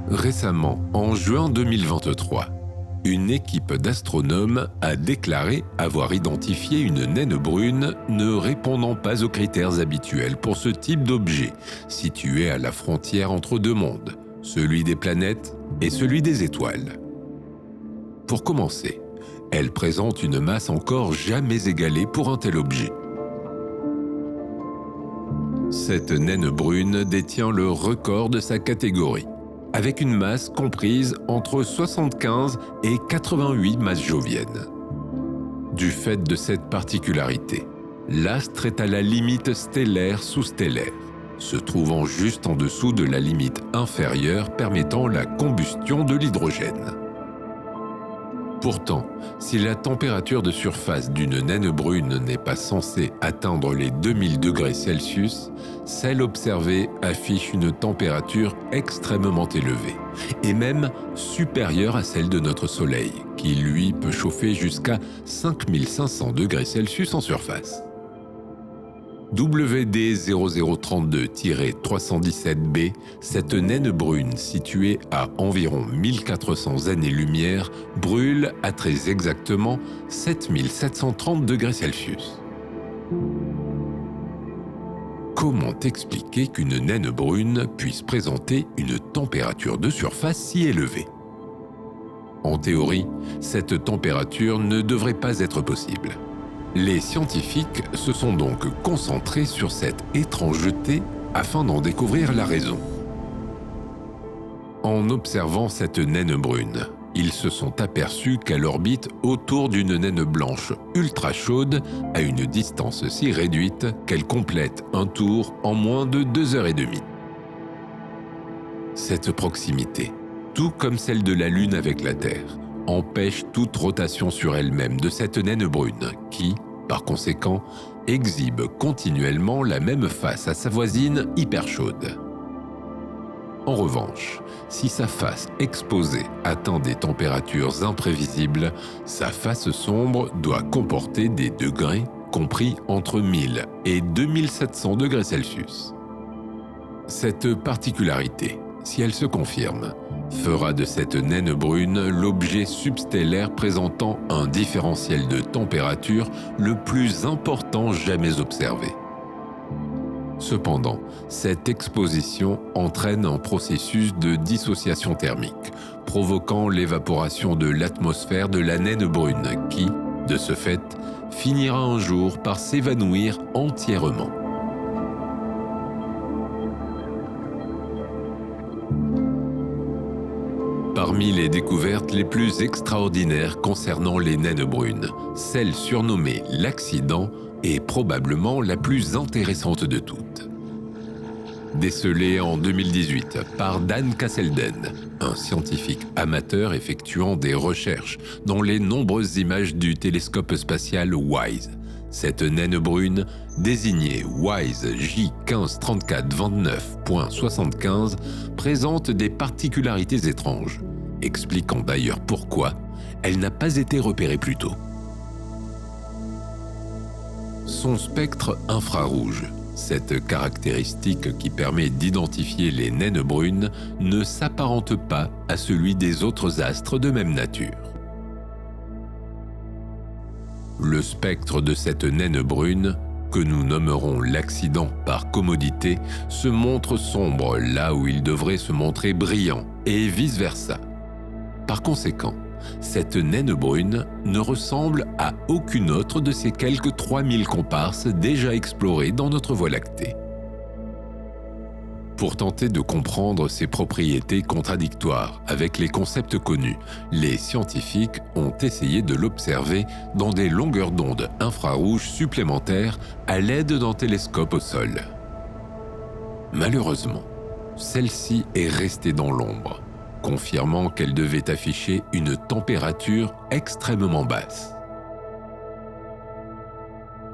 Récemment, en juin 2023, une équipe d'astronomes a déclaré avoir identifié une naine brune ne répondant pas aux critères habituels pour ce type d'objet, situé à la frontière entre deux mondes, celui des planètes et celui des étoiles. Pour commencer, elle présente une masse encore jamais égalée pour un tel objet. Cette naine brune détient le record de sa catégorie, avec une masse comprise entre 75 et 88 masses joviennes. Du fait de cette particularité, l'astre est à la limite stellaire sous-stellaire, se trouvant juste en dessous de la limite inférieure permettant la combustion de l'hydrogène. Pourtant, si la température de surface d'une naine brune n'est pas censée atteindre les 2000 degrés Celsius, celle observée affiche une température extrêmement élevée, et même supérieure à celle de notre Soleil, qui lui peut chauffer jusqu'à 5500 degrés Celsius en surface. WD0032-317b, cette naine brune située à environ 1400 années-lumière, brûle à très exactement 7730 degrés Celsius. Comment expliquer qu'une naine brune puisse présenter une température de surface si élevée? En théorie, cette température ne devrait pas être possible. Les scientifiques se sont donc concentrés sur cette étrangeté afin d'en découvrir la raison. En observant cette naine brune, ils se sont aperçus qu'elle orbite autour d'une naine blanche ultra chaude à une distance si réduite qu'elle complète un tour en moins de 2h30. Cette proximité, tout comme celle de la Lune avec la Terre, empêche toute rotation sur elle-même de cette naine brune qui, par conséquent, exhibe continuellement la même face à sa voisine hyper chaude. En revanche, si sa face exposée atteint des températures imprévisibles, sa face sombre doit comporter des degrés compris entre 1000 et 2700 degrés Celsius. Cette particularité, si elle se confirme, fera de cette naine brune l'objet substellaire présentant un différentiel de température le plus important jamais observé. Cependant, cette exposition entraîne un processus de dissociation thermique, provoquant l'évaporation de l'atmosphère de la naine brune qui, de ce fait, finira un jour par s'évanouir entièrement. Parmi les découvertes les plus extraordinaires concernant les naines brunes, celle surnommée l'accident est probablement la plus intéressante de toutes. Décelée en 2018 par Dan Kasselden, un scientifique amateur effectuant des recherches dans les nombreuses images du télescope spatial WISE. Cette naine brune, désignée WISE J153429.75, présente des particularités étranges, expliquant d'ailleurs pourquoi elle n'a pas été repérée plus tôt. Son spectre infrarouge, cette caractéristique qui permet d'identifier les naines brunes, ne s'apparente pas à celui des autres astres de même nature. Le spectre de cette naine brune, que nous nommerons l'accident par commodité, se montre sombre là où il devrait se montrer brillant, et vice-versa. Par conséquent, cette naine brune ne ressemble à aucune autre de ces quelques 3000 comparses déjà explorées dans notre Voie lactée. Pour tenter de comprendre ses propriétés contradictoires avec les concepts connus, les scientifiques ont essayé de l'observer dans des longueurs d'onde infrarouges supplémentaires à l'aide d'un télescope au sol. Malheureusement, celle-ci est restée dans l'ombre. confirmant qu'elle devait afficher une température extrêmement basse.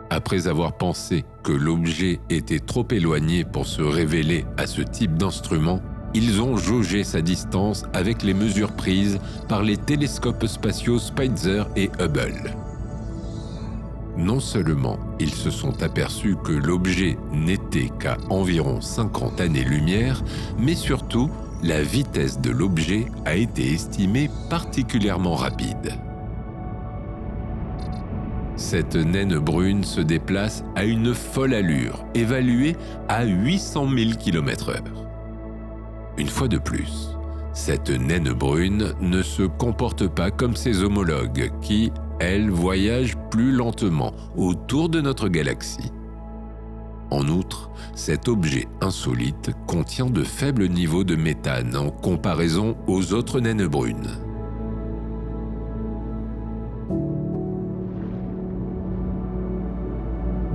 Après avoir pensé que l'objet était trop éloigné pour se révéler à ce type d'instrument, ils ont jaugé sa distance avec les mesures prises par les télescopes spatiaux Spitzer et Hubble. Non seulement ils se sont aperçus que l'objet n'était qu'à environ 50 années-lumière, mais surtout, la vitesse de l'objet a été estimée particulièrement rapide. Cette naine brune se déplace à une folle allure, évaluée à 800 000 km/h. Une fois de plus, cette naine brune ne se comporte pas comme ses homologues qui, elles, voyagent plus lentement autour de notre galaxie. En outre, cet objet insolite contient de faibles niveaux de méthane en comparaison aux autres naines brunes.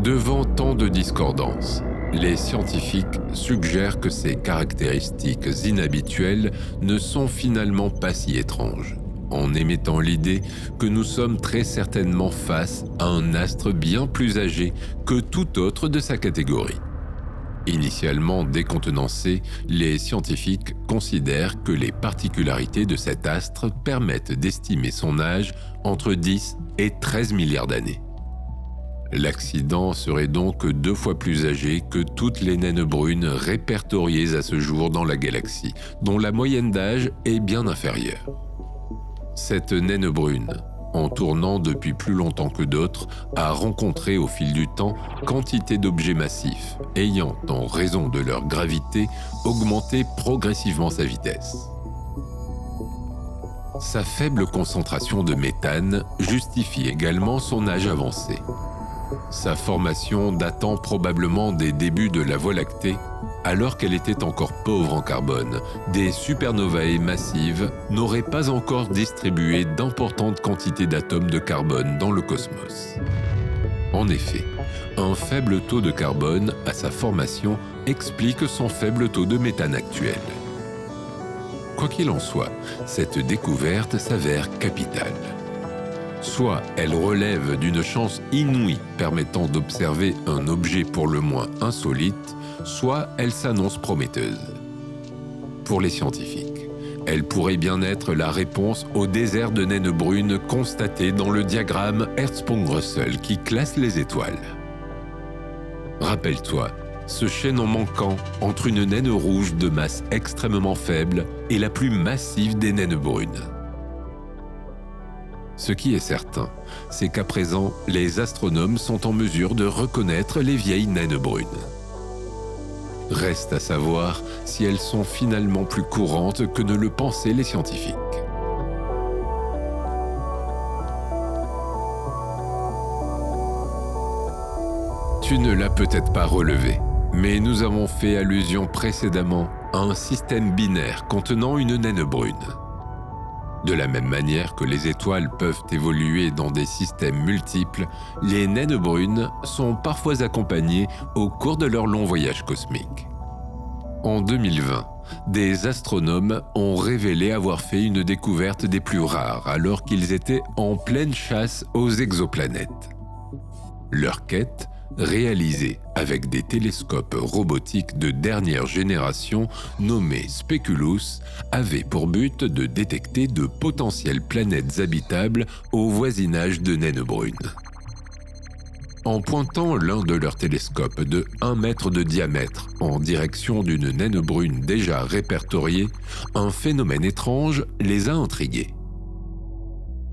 Devant tant de discordances, les scientifiques suggèrent que ces caractéristiques inhabituelles ne sont finalement pas si étranges, en émettant l'idée que nous sommes très certainement face à un astre bien plus âgé que tout autre de sa catégorie. Initialement décontenancés, les scientifiques considèrent que les particularités de cet astre permettent d'estimer son âge entre 10 et 13 milliards d'années. L'accident serait donc 2 fois plus âgé que toutes les naines brunes répertoriées à ce jour dans la galaxie, dont la moyenne d'âge est bien inférieure. Cette naine brune, en tournant depuis plus longtemps que d'autres, a rencontré au fil du temps quantité d'objets massifs, ayant, en raison de leur gravité, augmenté progressivement sa vitesse. Sa faible concentration de méthane justifie également son âge avancé. Sa formation datant probablement des débuts de la Voie lactée, alors qu'elle était encore pauvre en carbone, des supernovae massives n'auraient pas encore distribué d'importantes quantités d'atomes de carbone dans le cosmos. En effet, un faible taux de carbone à sa formation explique son faible taux de méthane actuel. Quoi qu'il en soit, cette découverte s'avère capitale. Soit elle relève d'une chance inouïe permettant d'observer un objet pour le moins insolite, soit elle s'annonce prometteuse. Pour les scientifiques, elle pourrait bien être la réponse au désert de naines brunes constaté dans le diagramme Hertzsprung-Russell qui classe les étoiles. Rappelle-toi, ce chaînon manquant entre une naine rouge de masse extrêmement faible et la plus massive des naines brunes. Ce qui est certain, c'est qu'à présent, les astronomes sont en mesure de reconnaître les vieilles naines brunes. Reste à savoir si elles sont finalement plus courantes que ne le pensaient les scientifiques. Tu ne l'as peut-être pas relevé, mais nous avons fait allusion précédemment à un système binaire contenant une naine brune. De la même manière que les étoiles peuvent évoluer dans des systèmes multiples, les naines brunes sont parfois accompagnées au cours de leur long voyage cosmique. En 2020, des astronomes ont révélé avoir fait une découverte des plus rares alors qu'ils étaient en pleine chasse aux exoplanètes. Leur quête, réalisée avec des télescopes robotiques de dernière génération nommés Speculus, avait pour but de détecter de potentielles planètes habitables au voisinage de naines brunes. En pointant l'un de leurs télescopes de 1 mètre de diamètre en direction d'une naine brune déjà répertoriée, un phénomène étrange les a intrigués.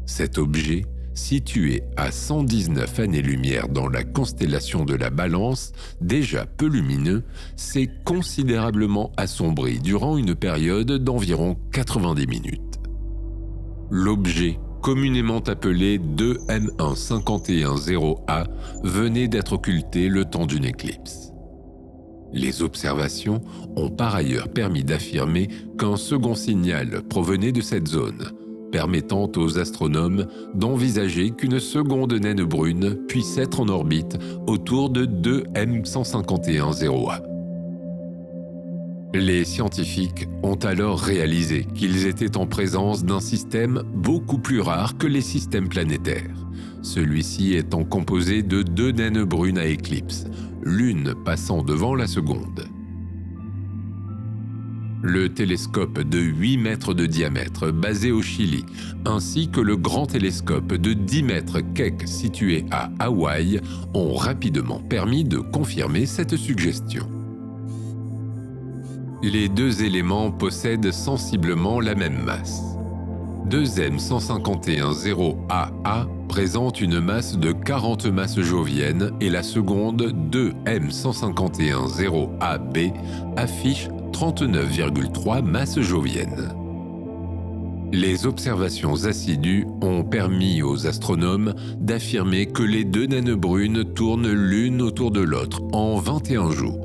Cet objet, situé à 119 années-lumière dans la constellation de la Balance, déjà peu lumineux, s'est considérablement assombri durant une période d'environ 90 minutes. L'objet, communément appelé 2M1510A, venait d'être occulté le temps d'une éclipse. Les observations ont par ailleurs permis d'affirmer qu'un second signal provenait de cette zone, permettant aux astronomes d'envisager qu'une seconde naine brune puisse être en orbite autour de 2M1510A. Les scientifiques ont alors réalisé qu'ils étaient en présence d'un système beaucoup plus rare que les systèmes planétaires, celui-ci étant composé de 2 naines brunes à éclipse, l'une passant devant la seconde. Le télescope de 8 mètres de diamètre basé au Chili, ainsi que le grand télescope de 10 mètres Keck situé à Hawaï ont rapidement permis de confirmer cette suggestion. Les 2 éléments possèdent sensiblement la même masse. 2M1510AA présente une masse de 40 masses joviennes et la seconde 2M1510AB affiche 39,3 masses joviennes. Les observations assidues ont permis aux astronomes d'affirmer que les 2 naines brunes tournent l'une autour de l'autre en 21 jours.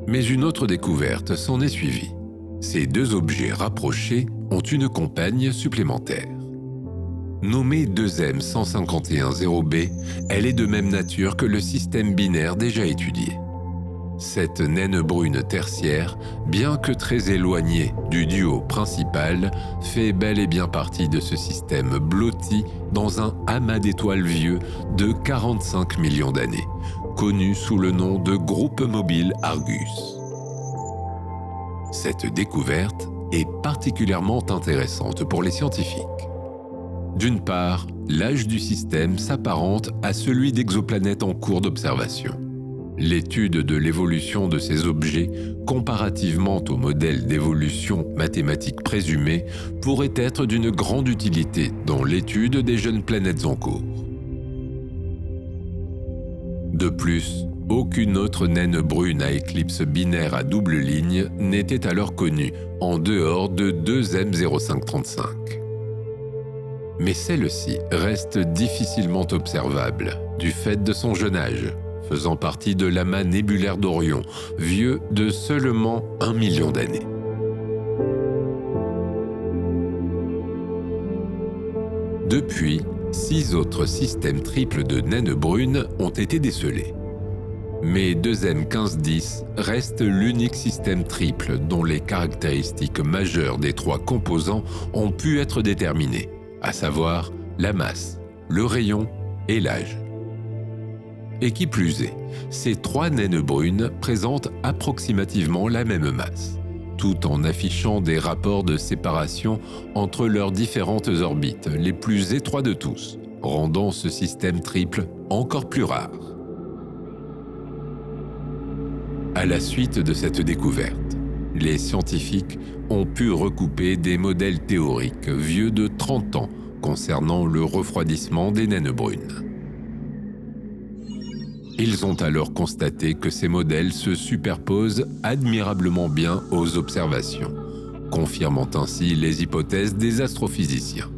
Mais une autre découverte s'en est suivie. Ces 2 objets rapprochés ont une compagne supplémentaire. Nommée 2M1510B, elle est de même nature que le système binaire déjà étudié. Cette naine brune tertiaire, bien que très éloignée du duo principal, fait bel et bien partie de ce système blotti dans un amas d'étoiles vieux de 45 millions d'années, connu sous le nom de groupe mobile Argus. Cette découverte est particulièrement intéressante pour les scientifiques. D'une part, l'âge du système s'apparente à celui d'exoplanètes en cours d'observation. L'étude de l'évolution de ces objets, comparativement au modèle d'évolution mathématique présumé, pourrait être d'une grande utilité dans l'étude des jeunes planètes en cours. De plus, aucune autre naine brune à éclipse binaire à double ligne n'était alors connue, en dehors de 2M0535. Mais celle-ci reste difficilement observable, du fait de son jeune âge, faisant partie de l'amas nébulaire d'Orion, vieux de seulement 1 million d'années. Depuis, 6 autres systèmes triples de naines brunes ont été décelés. Mais 2M1510 reste l'unique système triple dont les caractéristiques majeures des 3 composants ont pu être déterminées, à savoir la masse, le rayon et l'âge. Et qui plus est, ces 3 naines brunes présentent approximativement la même masse, tout en affichant des rapports de séparation entre leurs différentes orbites les plus étroits de tous, rendant ce système triple encore plus rare. À la suite de cette découverte, les scientifiques ont pu recouper des modèles théoriques vieux de 30 ans concernant le refroidissement des naines brunes. Ils ont alors constaté que ces modèles se superposent admirablement bien aux observations, confirmant ainsi les hypothèses des astrophysiciens.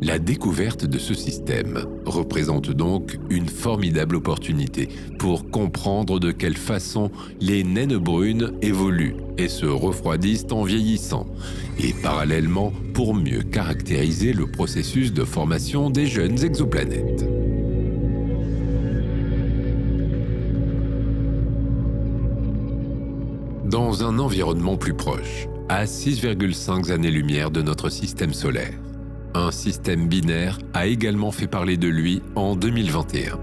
La découverte de ce système représente donc une formidable opportunité pour comprendre de quelle façon les naines brunes évoluent et se refroidissent en vieillissant, et parallèlement pour mieux caractériser le processus de formation des jeunes exoplanètes. Dans un environnement plus proche, à 6,5 années-lumière de notre système solaire, un système binaire a également fait parler de lui en 2021.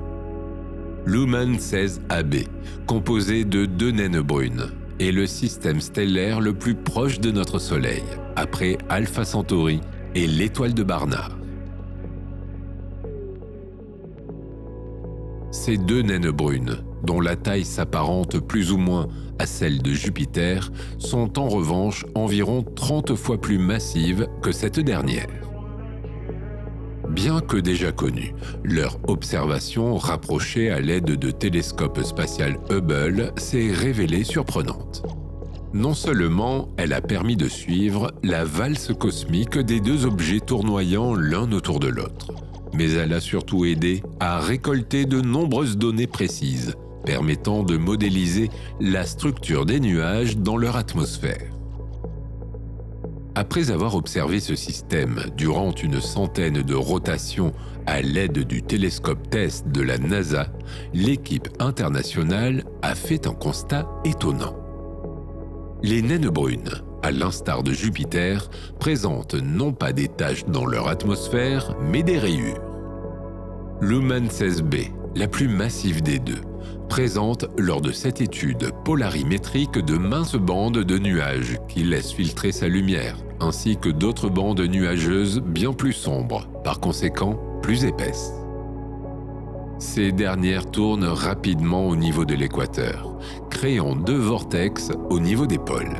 Luhmann 16AB, composé de 2 naines brunes, est le système stellaire le plus proche de notre Soleil, après Alpha Centauri et l'étoile de Barnard. Ces 2 naines brunes, dont la taille s'apparente plus ou moins à celle de Jupiter, sont en revanche environ 30 fois plus massives que cette dernière. Bien que déjà connue, leur observation rapprochée à l'aide de télescope spatial Hubble s'est révélée surprenante. Non seulement elle a permis de suivre la valse cosmique des 2 objets tournoyant l'un autour de l'autre, mais elle a surtout aidé à récolter de nombreuses données précises, permettant de modéliser la structure des nuages dans leur atmosphère. Après avoir observé ce système durant une centaine de rotations à l'aide du télescope TESS de la NASA, l'équipe internationale a fait un constat étonnant. Les naines brunes, à l'instar de Jupiter, présentent non pas des taches dans leur atmosphère, mais des rayures. L'Uman 16b, la plus massive des deux, présente lors de cette étude polarimétrique de minces bandes de nuages qui laissent filtrer sa lumière, ainsi que d'autres bandes nuageuses bien plus sombres, par conséquent plus épaisses. Ces dernières tournent rapidement au niveau de l'équateur, créant deux vortex au niveau des pôles.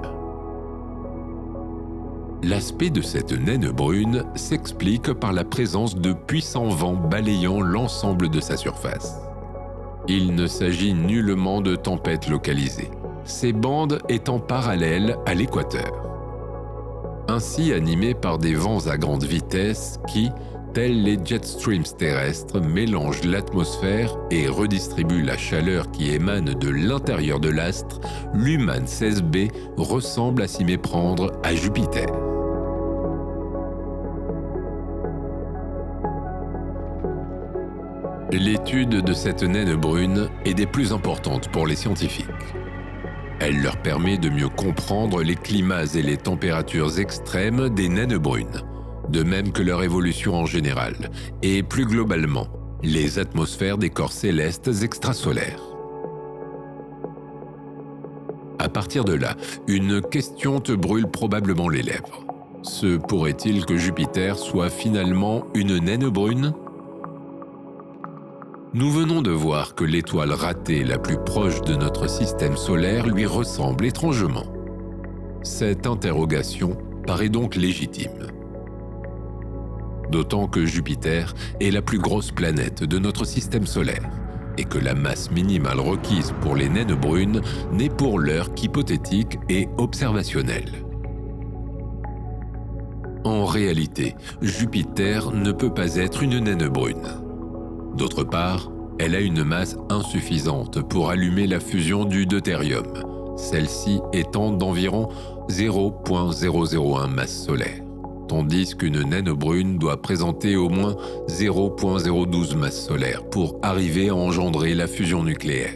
L'aspect de cette naine brune s'explique par la présence de puissants vents balayant l'ensemble de sa surface. Il ne s'agit nullement de tempêtes localisées, ces bandes étant parallèles à l'équateur. Ainsi animées par des vents à grande vitesse qui, tels les jet streams terrestres, mélangent l'atmosphère et redistribuent la chaleur qui émane de l'intérieur de l'astre, l'Uman 16b ressemble à s'y méprendre à Jupiter. L'étude de cette naine brune est des plus importantes pour les scientifiques. Elle leur permet de mieux comprendre les climats et les températures extrêmes des naines brunes, de même que leur évolution en général, et plus globalement, les atmosphères des corps célestes extrasolaires. À partir de là, une question te brûle probablement les lèvres. Se pourrait-il que Jupiter soit finalement une naine brune ? Nous venons de voir que l'étoile ratée la plus proche de notre système solaire lui ressemble étrangement. Cette interrogation paraît donc légitime. D'autant que Jupiter est la plus grosse planète de notre système solaire et que la masse minimale requise pour les naines brunes n'est pour l'heure qu'hypothétique et observationnelle. En réalité, Jupiter ne peut pas être une naine brune. D'autre part, elle a une masse insuffisante pour allumer la fusion du deutérium, celle-ci étant d'environ 0,001 masse solaire, tandis qu'une naine brune doit présenter au moins 0,012 masse solaire pour arriver à engendrer la fusion nucléaire.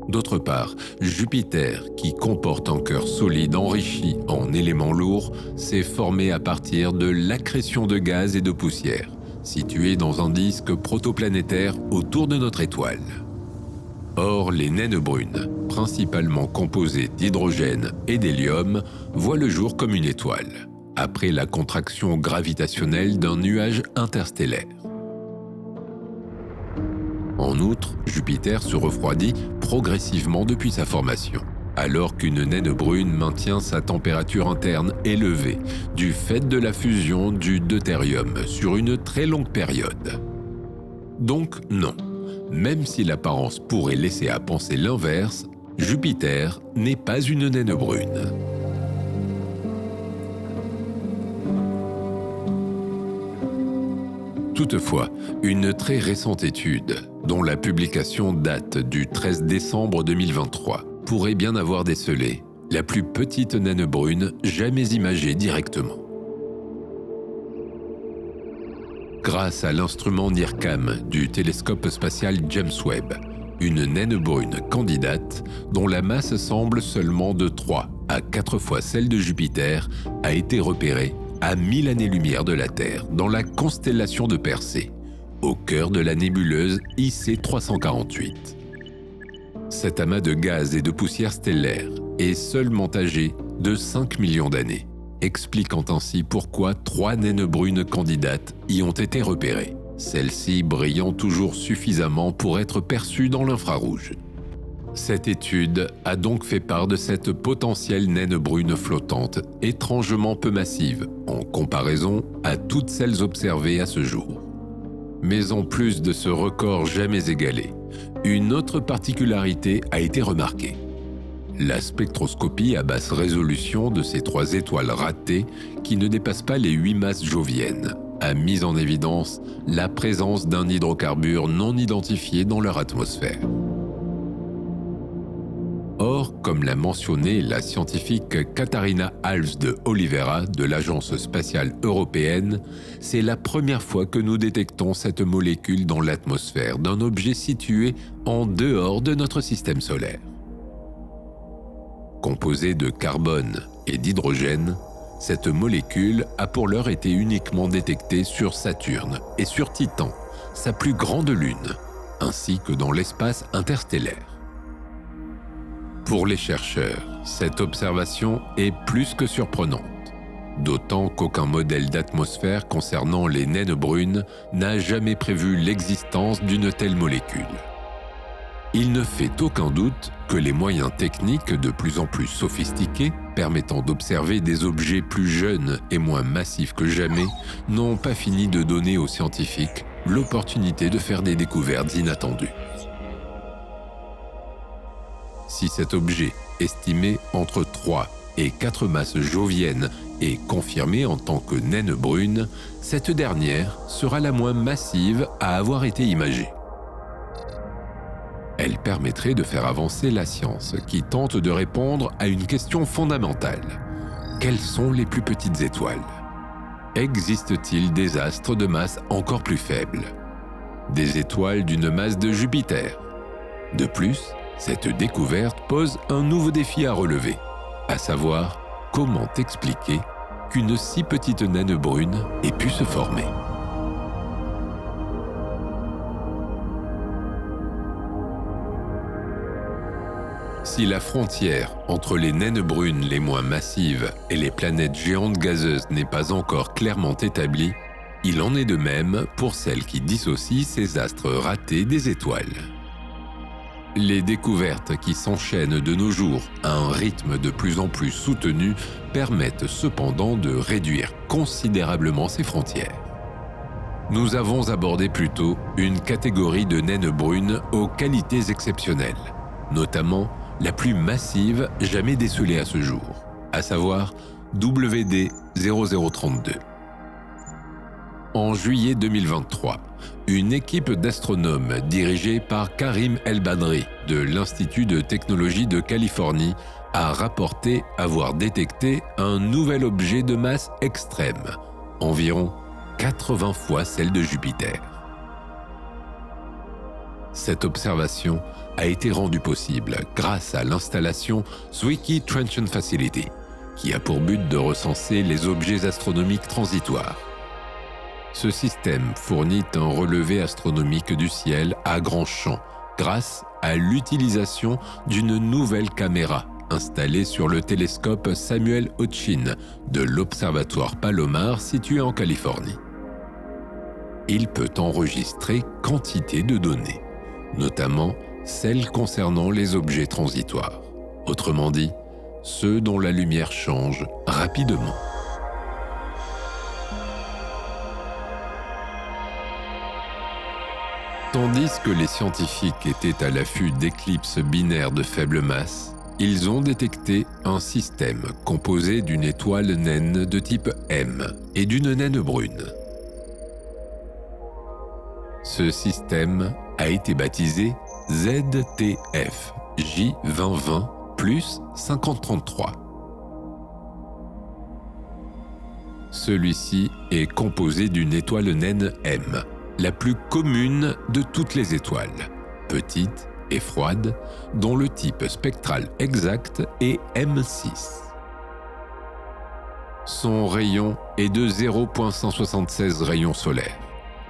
D'autre part, Jupiter, qui comporte un cœur solide enrichi en éléments lourds, s'est formé à partir de l'accrétion de gaz et de poussière, situé dans un disque protoplanétaire autour de notre étoile. Or, les naines brunes, principalement composées d'hydrogène et d'hélium, voient le jour comme une étoile, après la contraction gravitationnelle d'un nuage interstellaire. En outre, Jupiter se refroidit progressivement depuis sa formation, alors qu'une naine brune maintient sa température interne élevée du fait de la fusion du deutérium sur une très longue période. Donc non, même si l'apparence pourrait laisser à penser l'inverse, Jupiter n'est pas une naine brune. Toutefois, une très récente étude, dont la publication date du 13 décembre 2023, pourrait bien avoir décelé la plus petite naine brune jamais imagée directement. Grâce à l'instrument NIRCam du télescope spatial James Webb, une naine brune candidate, dont la masse semble seulement de 3 à 4 fois celle de Jupiter, a été repérée à 1000 années-lumière de la Terre dans la constellation de Persée, au cœur de la nébuleuse IC 348. Cet amas de gaz et de poussière stellaire est seulement âgé de 5 millions d'années, expliquant ainsi pourquoi 3 naines brunes candidates y ont été repérées, celles-ci brillant toujours suffisamment pour être perçues dans l'infrarouge. Cette étude a donc fait part de cette potentielle naine brune flottante étrangement peu massive en comparaison à toutes celles observées à ce jour. Mais en plus de ce record jamais égalé, une autre particularité a été remarquée. La spectroscopie à basse résolution de ces 3 étoiles ratées, qui ne dépassent pas les 8 masses joviennes, a mis en évidence la présence d'un hydrocarbure non identifié dans leur atmosphère. Or, Or, comme l'a mentionné la scientifique Katharina Alves de Oliveira de l'Agence spatiale européenne, c'est la première fois que nous détectons cette molécule dans l'atmosphère d'un objet situé en dehors de notre système solaire. Composée de carbone et d'hydrogène, cette molécule a pour l'heure été uniquement détectée sur Saturne et sur Titan, sa plus grande lune, ainsi que dans l'espace interstellaire. Pour les chercheurs, cette observation est plus que surprenante, d'autant qu'aucun modèle d'atmosphère concernant les naines brunes n'a jamais prévu l'existence d'une telle molécule. Il ne fait aucun doute que les moyens techniques de plus en plus sophistiqués, permettant d'observer des objets plus jeunes et moins massifs que jamais, n'ont pas fini de donner aux scientifiques l'opportunité de faire des découvertes inattendues. Si cet objet, estimé entre 3 et 4 masses joviennes, est confirmé en tant que naine brune, cette dernière sera la moins massive à avoir été imagée. Elle permettrait de faire avancer la science qui tente de répondre à une question fondamentale. Quelles sont les plus petites étoiles ? Existe-t-il des astres de masse encore plus faible ? Des étoiles d'une masse de Jupiter ? De plus, cette découverte pose un nouveau défi à relever, à savoir comment expliquer qu'une si petite naine brune ait pu se former. Si la frontière entre les naines brunes les moins massives et les planètes géantes gazeuses n'est pas encore clairement établie, il en est de même pour celles qui dissocient ces astres ratés des étoiles. Les découvertes qui s'enchaînent de nos jours à un rythme de plus en plus soutenu permettent cependant de réduire considérablement ces frontières. Nous avons abordé plus tôt une catégorie de naines brunes aux qualités exceptionnelles, notamment la plus massive jamais décelée à ce jour, à savoir WD 0032. En juillet 2023, une équipe d'astronomes dirigée par Karim El-Badri de l'Institut de technologie de Californie a rapporté avoir détecté un nouvel objet de masse extrême, environ 80 fois celle de Jupiter. Cette observation a été rendue possible grâce à l'installation Zwicky Transition Facility, qui a pour but de recenser les objets astronomiques transitoires. Ce système fournit un relevé astronomique du ciel à grand champ grâce à l'utilisation d'une nouvelle caméra installée sur le télescope Samuel Hodgkin de l'Observatoire Palomar situé en Californie. Il peut enregistrer quantité de données, notamment celles concernant les objets transitoires, autrement dit, ceux dont la lumière change rapidement. Tandis que les scientifiques étaient à l'affût d'éclipses binaires de faible masse, ils ont détecté un système composé d'une étoile naine de type M et d'une naine brune. Ce système a été baptisé ZTF J2020 plus 5033. Celui-ci est composé d'une étoile naine M, la plus commune de toutes les étoiles, petite et froide, dont le type spectral exact est M6. Son rayon est de 0,176 rayons solaires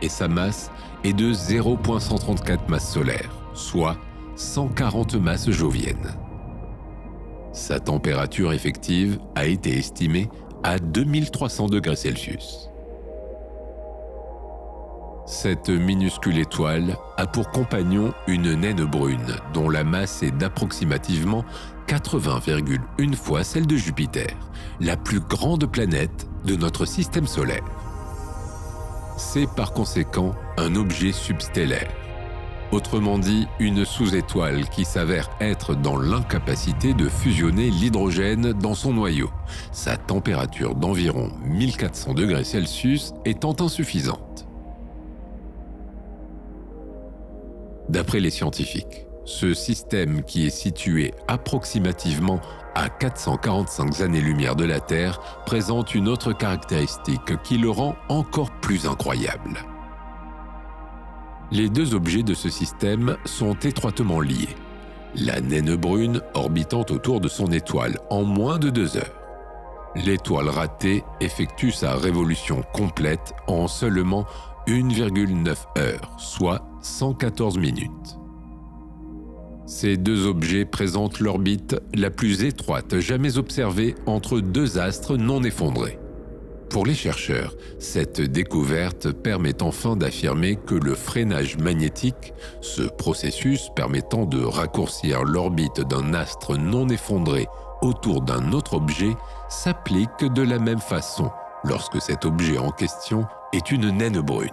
et sa masse est de 0,134 masses solaires, soit 140 masses joviennes. Sa température effective a été estimée à 2300 degrés Celsius. Cette minuscule étoile a pour compagnon une naine brune dont la masse est d'approximativement 80,1 fois celle de Jupiter, la plus grande planète de notre système solaire. C'est par conséquent un objet substellaire, autrement dit une sous-étoile qui s'avère être dans l'incapacité de fusionner l'hydrogène dans son noyau, sa température d'environ 1400 degrés Celsius étant insuffisante. D'après les scientifiques, Ce système, qui est situé approximativement à 445 années-lumière de la Terre, présente une autre caractéristique qui le rend encore plus incroyable. Les deux objets de ce système sont étroitement liés. La naine brune orbitant autour de son étoile en moins de 2 heures. L'étoile ratée effectue sa révolution complète en seulement 1,9 heures, soit 114 minutes. Ces deux objets présentent l'orbite la plus étroite jamais observée entre deux astres non effondrés. Pour les chercheurs, cette découverte permet enfin d'affirmer que le freinage magnétique, ce processus permettant de raccourcir l'orbite d'un astre non effondré autour d'un autre objet, s'applique de la même façon lorsque cet objet en question est une naine brune.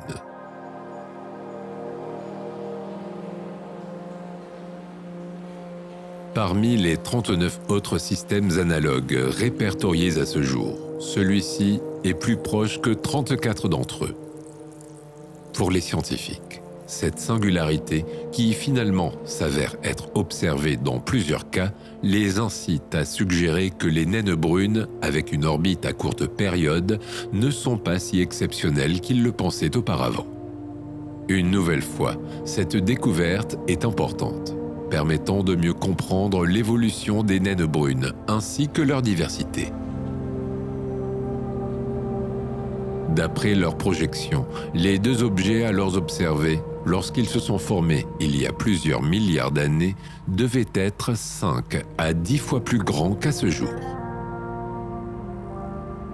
Parmi les 39 autres systèmes analogues répertoriés à ce jour, celui-ci est plus proche que 34 d'entre eux. Pour les scientifiques, cette singularité, qui finalement s'avère être observée dans plusieurs cas, les incite à suggérer que les naines brunes, avec une orbite à courte période, ne sont pas si exceptionnelles qu'ils le pensaient auparavant. Une nouvelle fois, cette découverte est importante, permettant de mieux comprendre l'évolution des naines brunes ainsi que leur diversité. D'après leurs projections, les deux objets alors observés, lorsqu'ils se sont formés il y a plusieurs milliards d'années, devaient être 5 à 10 fois plus grands qu'à ce jour.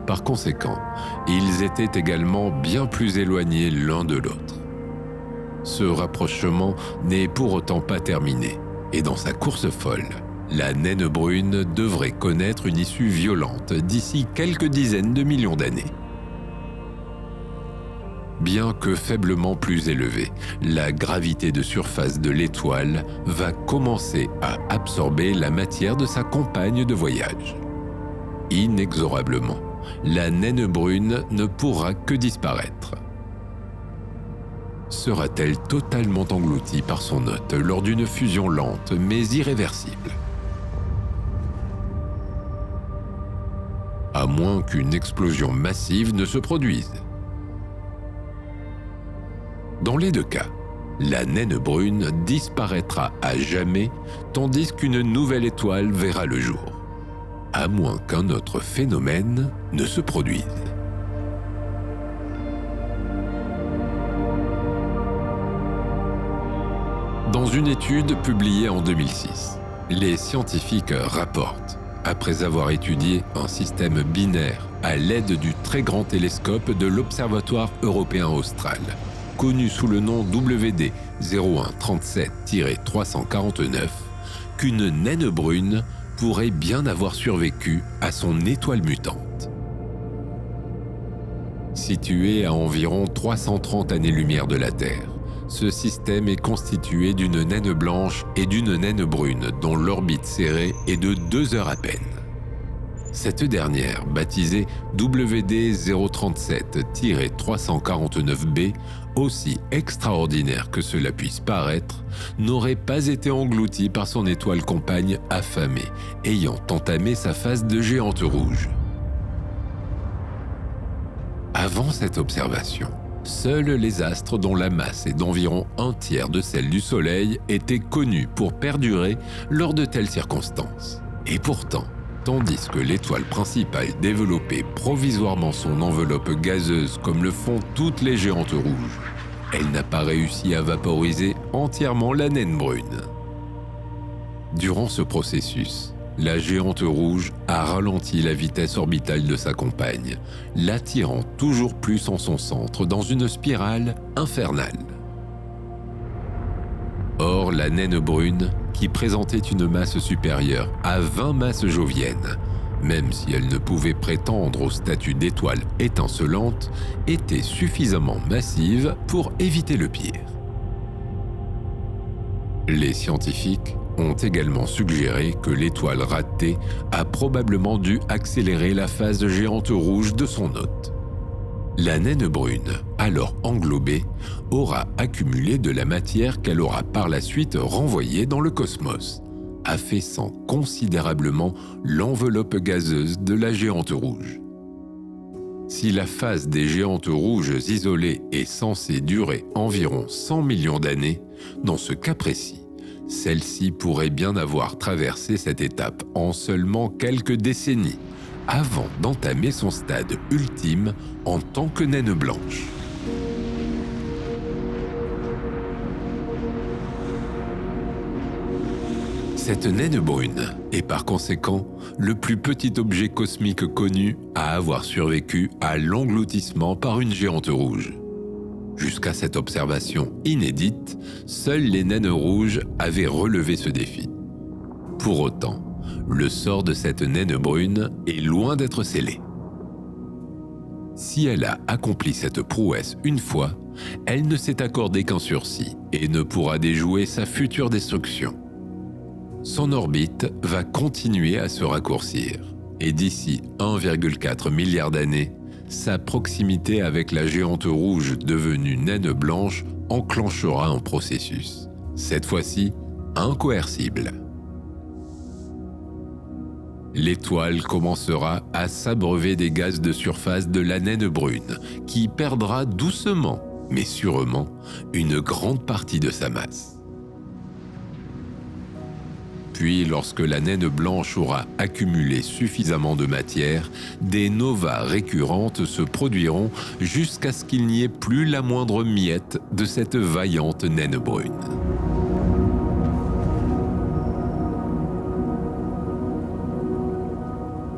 Par conséquent, ils étaient également bien plus éloignés l'un de l'autre. Ce rapprochement n'est pour autant pas terminé, et dans sa course folle, la naine brune devrait connaître une issue violente d'ici quelques dizaines de millions d'années. Bien que faiblement plus élevée, la gravité de surface de l'étoile va commencer à absorber la matière de sa compagne de voyage. Inexorablement, la naine brune ne pourra que disparaître. Sera-t-elle totalement engloutie par son hôte lors d'une fusion lente mais irréversible? À moins qu'une explosion massive ne se produise. Dans les deux cas, la naine brune disparaîtra à jamais tandis qu'une nouvelle étoile verra le jour, à moins qu'un autre phénomène ne se produise. Dans une étude publiée en 2006, les scientifiques rapportent, après avoir étudié un système binaire à l'aide du très grand télescope de l'Observatoire européen austral, connu sous le nom WD 0137-349, qu'une naine brune pourrait bien avoir survécu à son étoile mutante. Située à environ 330 années-lumière de la Terre, ce système est constitué d'une naine blanche et d'une naine brune dont l'orbite serrée est de 2 heures à peine. Cette dernière, baptisée WD 037-349b, aussi extraordinaire que cela puisse paraître, n'aurait pas été engloutie par son étoile compagne affamée, ayant entamé sa phase de géante rouge. Avant cette observation, seuls les astres dont la masse est d'environ 1/3 de celle du Soleil étaient connus pour perdurer lors de telles circonstances. Et pourtant, tandis que l'étoile principale développait provisoirement son enveloppe gazeuse comme le font toutes les géantes rouges, elle n'a pas réussi à vaporiser entièrement la naine brune. Durant ce processus, la géante rouge a ralenti la vitesse orbitale de sa compagne, l'attirant toujours plus en son centre dans une spirale infernale. Or, la naine brune, qui présentait une masse supérieure à 20 masses joviennes, même si elle ne pouvait prétendre au statut d'étoile étincelante, était suffisamment massive pour éviter le pire. Les scientifiques ont également suggéré que l'étoile ratée a probablement dû accélérer la phase géante rouge de son hôte. La naine brune a alors englobée, aura accumulé de la matière qu'elle aura par la suite renvoyée dans le cosmos, affaissant considérablement l'enveloppe gazeuse de la géante rouge. Si la phase des géantes rouges isolées est censée durer environ 100 millions d'années, dans ce cas précis, celle-ci pourrait bien avoir traversé cette étape en seulement quelques décennies, avant d'entamer son stade ultime en tant que naine blanche. Cette naine brune est par conséquent le plus petit objet cosmique connu à avoir survécu à l'engloutissement par une géante rouge. Jusqu'à cette observation inédite, seules les naines rouges avaient relevé ce défi. Pour autant, le sort de cette naine brune est loin d'être scellé. Si elle a accompli cette prouesse une fois, elle ne s'est accordée qu'un sursis et ne pourra déjouer sa future destruction. Son orbite va continuer à se raccourcir et d'ici 1,4 milliard d'années, sa proximité avec la géante rouge devenue naine blanche enclenchera un processus, cette fois-ci incoercible. L'étoile commencera à s'abreuver des gaz de surface de la naine brune, qui perdra doucement, mais sûrement, une grande partie de sa masse. Puis, lorsque la naine blanche aura accumulé suffisamment de matière, des novas récurrentes se produiront jusqu'à ce qu'il n'y ait plus la moindre miette de cette vaillante naine brune.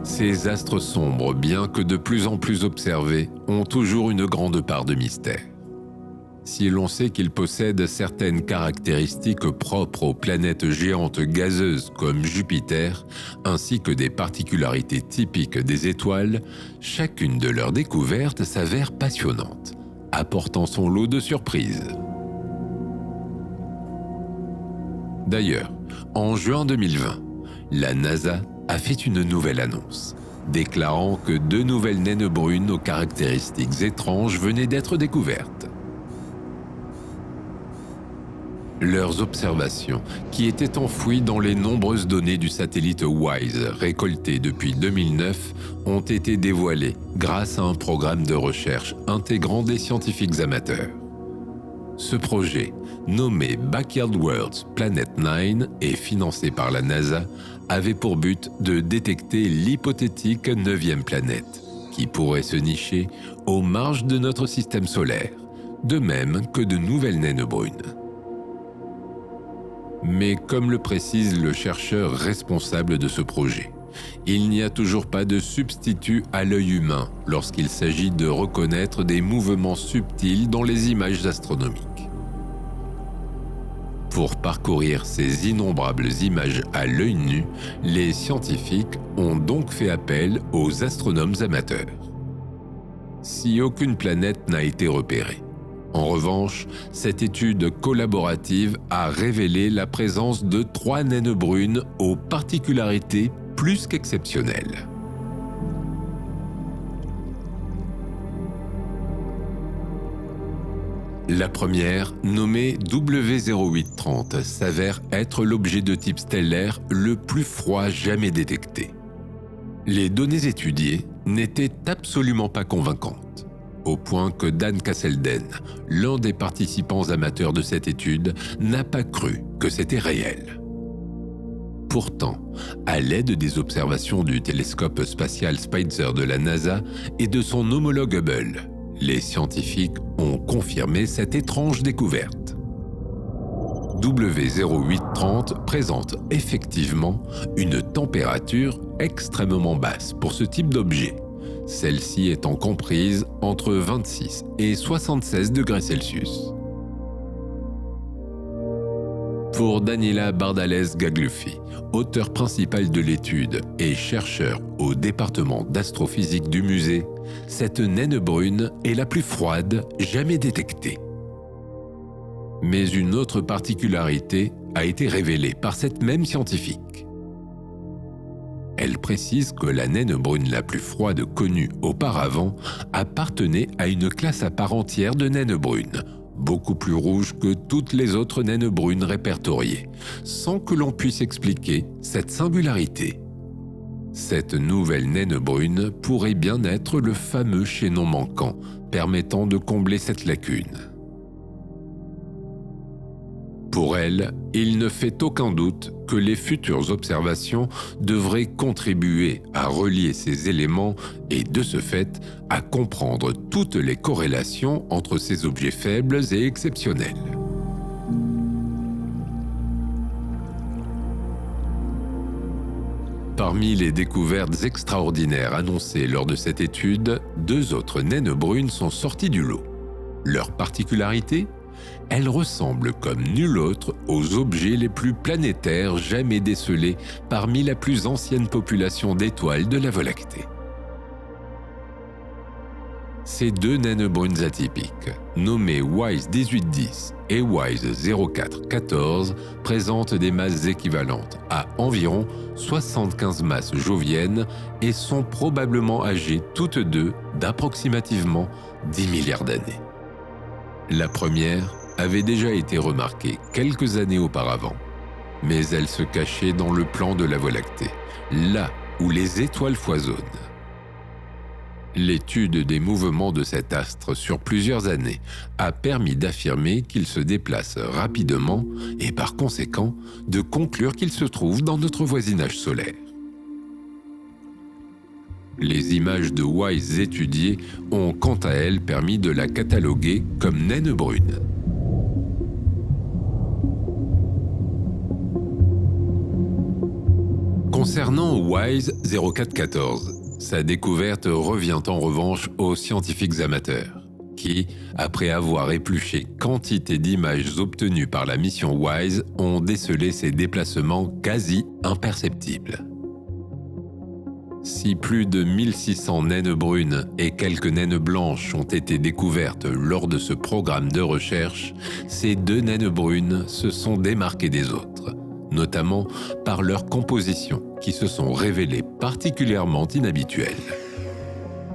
Ces astres sombres, bien que de plus en plus observés, ont toujours une grande part de mystère. Si l'on sait qu'ils possèdent certaines caractéristiques propres aux planètes géantes gazeuses comme Jupiter, ainsi que des particularités typiques des étoiles, chacune de leurs découvertes s'avère passionnante, apportant son lot de surprises. D'ailleurs, en juin 2020, la NASA a fait une nouvelle annonce, déclarant que 2 nouvelles naines brunes aux caractéristiques étranges venaient d'être découvertes. Leurs observations, qui étaient enfouies dans les nombreuses données du satellite WISE récoltées depuis 2009, ont été dévoilées grâce à un programme de recherche intégrant des scientifiques amateurs. Ce projet, nommé Backyard Worlds Planet 9 et financé par la NASA, avait pour but de détecter l'hypothétique 9e planète, qui pourrait se nicher aux marges de notre système solaire, de même que de nouvelles naines brunes. Mais comme le précise le chercheur responsable de ce projet, il n'y a toujours pas de substitut à l'œil humain lorsqu'il s'agit de reconnaître des mouvements subtils dans les images astronomiques. Pour parcourir ces innombrables images à l'œil nu, les scientifiques ont donc fait appel aux astronomes amateurs. Si aucune planète n'a été repérée, en revanche, cette étude collaborative a révélé la présence de 3 naines brunes aux particularités plus qu'exceptionnelles. La première, nommée W0830, s'avère être l'objet de type stellaire le plus froid jamais détecté. Les données étudiées n'étaient absolument pas convaincantes, au point que Dan Casselden, l'un des participants amateurs de cette étude, n'a pas cru que c'était réel. Pourtant, à l'aide des observations du télescope spatial Spitzer de la NASA et de son homologue Hubble, les scientifiques ont confirmé cette étrange découverte. W0830 présente effectivement une température extrêmement basse pour ce type d'objet, celle-ci étant comprise entre 26 et 76 degrés Celsius. Pour Daniela Bardales-Gagluffi, auteur principal de l'étude et chercheur au département d'astrophysique du musée, cette naine brune est la plus froide jamais détectée. Mais une autre particularité a été révélée par cette même scientifique. Elle précise que la naine brune la plus froide connue auparavant appartenait à une classe à part entière de naines brunes, beaucoup plus rouges que toutes les autres naines brunes répertoriées, sans que l'on puisse expliquer cette singularité. Cette nouvelle naine brune pourrait bien être le fameux chaînon manquant, permettant de combler cette lacune. Pour elle, il ne fait aucun doute que les futures observations devraient contribuer à relier ces éléments et, de ce fait, à comprendre toutes les corrélations entre ces objets faibles et exceptionnels. Parmi les découvertes extraordinaires annoncées lors de cette étude, 2 autres naines brunes sont sorties du lot. Leur particularité ? Elles ressemblent comme nul autre aux objets les plus planétaires jamais décelés parmi la plus ancienne population d'étoiles de la Voie lactée. Ces 2 naines brunes atypiques, nommées WISE 1810 et WISE 0414, présentent des masses équivalentes à environ 75 masses joviennes et sont probablement âgées toutes deux d'approximativement 10 milliards d'années. La première avait déjà été remarquée quelques années auparavant, mais elle se cachait dans le plan de la Voie lactée, là où les étoiles foisonnent. L'étude des mouvements de cet astre sur plusieurs années a permis d'affirmer qu'il se déplace rapidement et par conséquent de conclure qu'il se trouve dans notre voisinage solaire. Les images de WISE étudiées ont quant à elles permis de la cataloguer comme naine brune. Concernant WISE 0414, sa découverte revient en revanche aux scientifiques amateurs, qui, après avoir épluché quantité d'images obtenues par la mission WISE, ont décelé ces déplacements quasi imperceptibles. Si plus de 1600 naines brunes et quelques naines blanches ont été découvertes lors de ce programme de recherche, ces 2 naines brunes se sont démarquées des autres, notamment par leur composition qui se sont révélées particulièrement inhabituelles.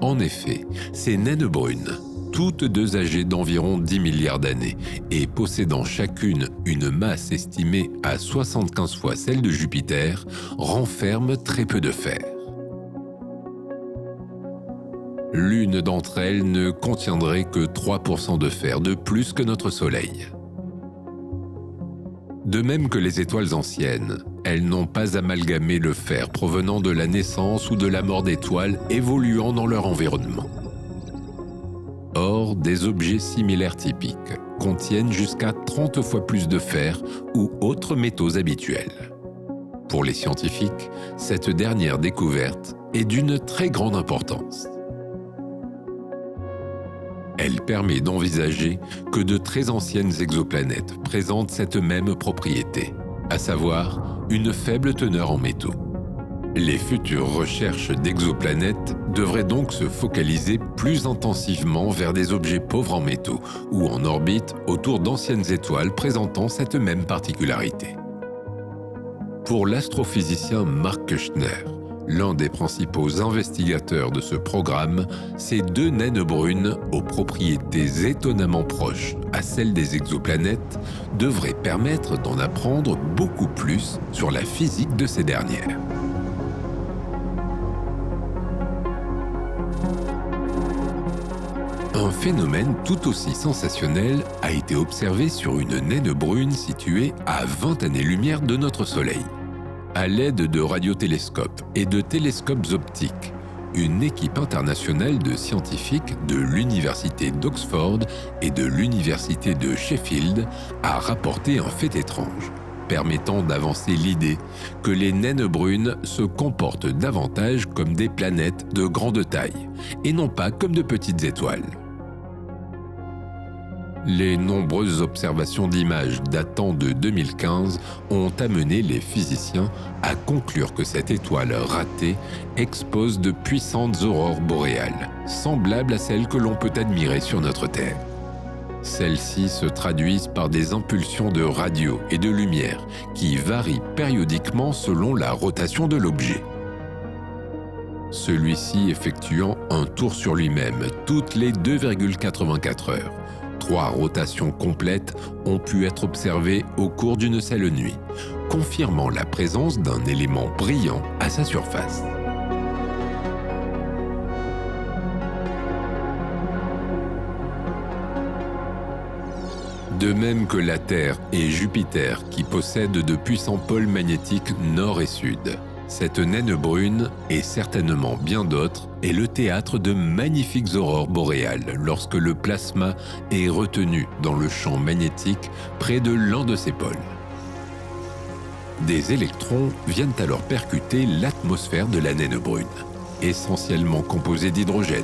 En effet, ces naines brunes, toutes 2 âgées d'environ 10 milliards d'années et possédant chacune une masse estimée à 75 fois celle de Jupiter, renferment très peu de fer. L'une d'entre elles ne contiendrait que 3% de fer de plus que notre Soleil. De même que les étoiles anciennes, elles n'ont pas amalgamé le fer provenant de la naissance ou de la mort d'étoiles évoluant dans leur environnement. Or, des objets similaires typiques contiennent jusqu'à 30 fois plus de fer ou autres métaux habituels. Pour les scientifiques, cette dernière découverte est d'une très grande importance. Elle permet d'envisager que de très anciennes exoplanètes présentent cette même propriété, à savoir une faible teneur en métaux. Les futures recherches d'exoplanètes devraient donc se focaliser plus intensivement vers des objets pauvres en métaux ou en orbite autour d'anciennes étoiles présentant cette même particularité. Pour l'astrophysicien Mark Kushner, l'un des principaux investigateurs de ce programme, ces 2 naines brunes aux propriétés étonnamment proches à celles des exoplanètes devraient permettre d'en apprendre beaucoup plus sur la physique de ces dernières. Un phénomène tout aussi sensationnel a été observé sur une naine brune située à 20 années-lumière de notre Soleil. À l'aide de radiotélescopes et de télescopes optiques, une équipe internationale de scientifiques de l'Université d'Oxford et de l'Université de Sheffield a rapporté un fait étrange, permettant d'avancer l'idée que les naines brunes se comportent davantage comme des planètes de grande taille, et non pas comme de petites étoiles. Les nombreuses observations d'images datant de 2015 ont amené les physiciens à conclure que cette étoile ratée expose de puissantes aurores boréales, semblables à celles que l'on peut admirer sur notre Terre. Celles-ci se traduisent par des impulsions de radio et de lumière qui varient périodiquement selon la rotation de l'objet. celui-ci effectuant un tour sur lui-même toutes les 2,84 heures. 3 rotations complètes ont pu être observées au cours d'une seule nuit, confirmant la présence d'un élément brillant à sa surface. De même que la Terre et Jupiter, qui possèdent de puissants pôles magnétiques nord et sud, cette naine brune, et certainement bien d'autres, est le théâtre de magnifiques aurores boréales lorsque le plasma est retenu dans le champ magnétique près de l'un de ses pôles. Des électrons viennent alors percuter l'atmosphère de la naine brune, essentiellement composée d'hydrogène,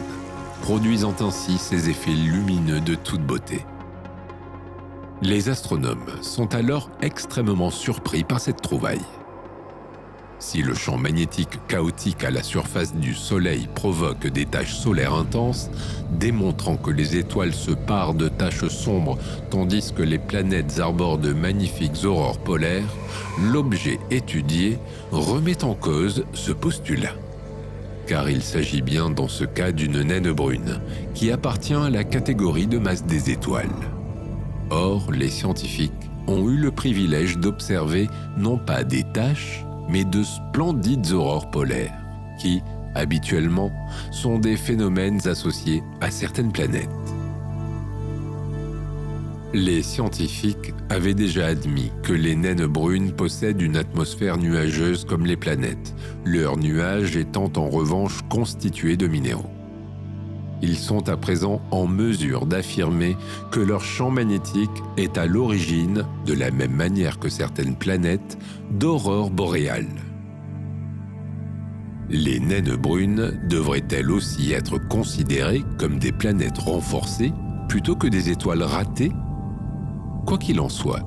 produisant ainsi ces effets lumineux de toute beauté. Les astronomes sont alors extrêmement surpris par cette trouvaille. Si le champ magnétique chaotique à la surface du Soleil provoque des taches solaires intenses, démontrant que les étoiles se parent de taches sombres tandis que les planètes arborent de magnifiques aurores polaires, l'objet étudié remet en cause ce postulat. Car il s'agit bien dans ce cas d'une naine brune, qui appartient à la catégorie de masse des étoiles. Or, les scientifiques ont eu le privilège d'observer non pas des taches, mais de splendides aurores polaires, qui, habituellement, sont des phénomènes associés à certaines planètes. Les scientifiques avaient déjà admis que les naines brunes possèdent une atmosphère nuageuse comme les planètes, leurs nuages étant en revanche constitués de minéraux. Ils sont à présent en mesure d'affirmer que leur champ magnétique est à l'origine, de la même manière que certaines planètes, d'aurores boréales. Les naines brunes devraient-elles aussi être considérées comme des planètes renforcées plutôt que des étoiles ratées ? Quoi qu'il en soit,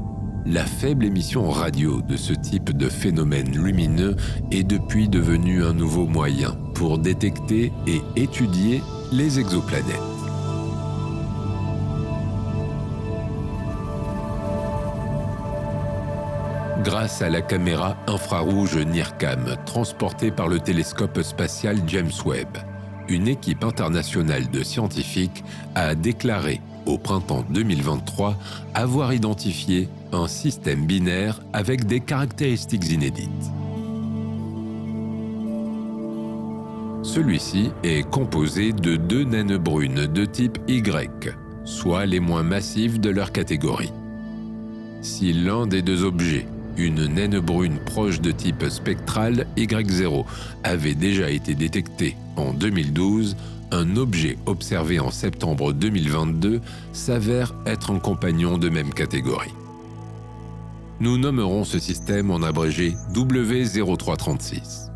la faible émission radio de ce type de phénomène lumineux est depuis devenue un nouveau moyen pour détecter et étudier les exoplanètes. Grâce à la caméra infrarouge NIRCam transportée par le télescope spatial James Webb, une équipe internationale de scientifiques a déclaré au printemps 2023 avoir identifié un système binaire avec des caractéristiques inédites. Celui-ci est composé de 2 naines brunes de type Y, soit les moins massives de leur catégorie. Si l'un des 2 objets, une naine brune proche de type spectral Y0, avait déjà été détecté en 2012, un objet observé en septembre 2022 s'avère être un compagnon de même catégorie. Nous nommerons ce système en abrégé W0336.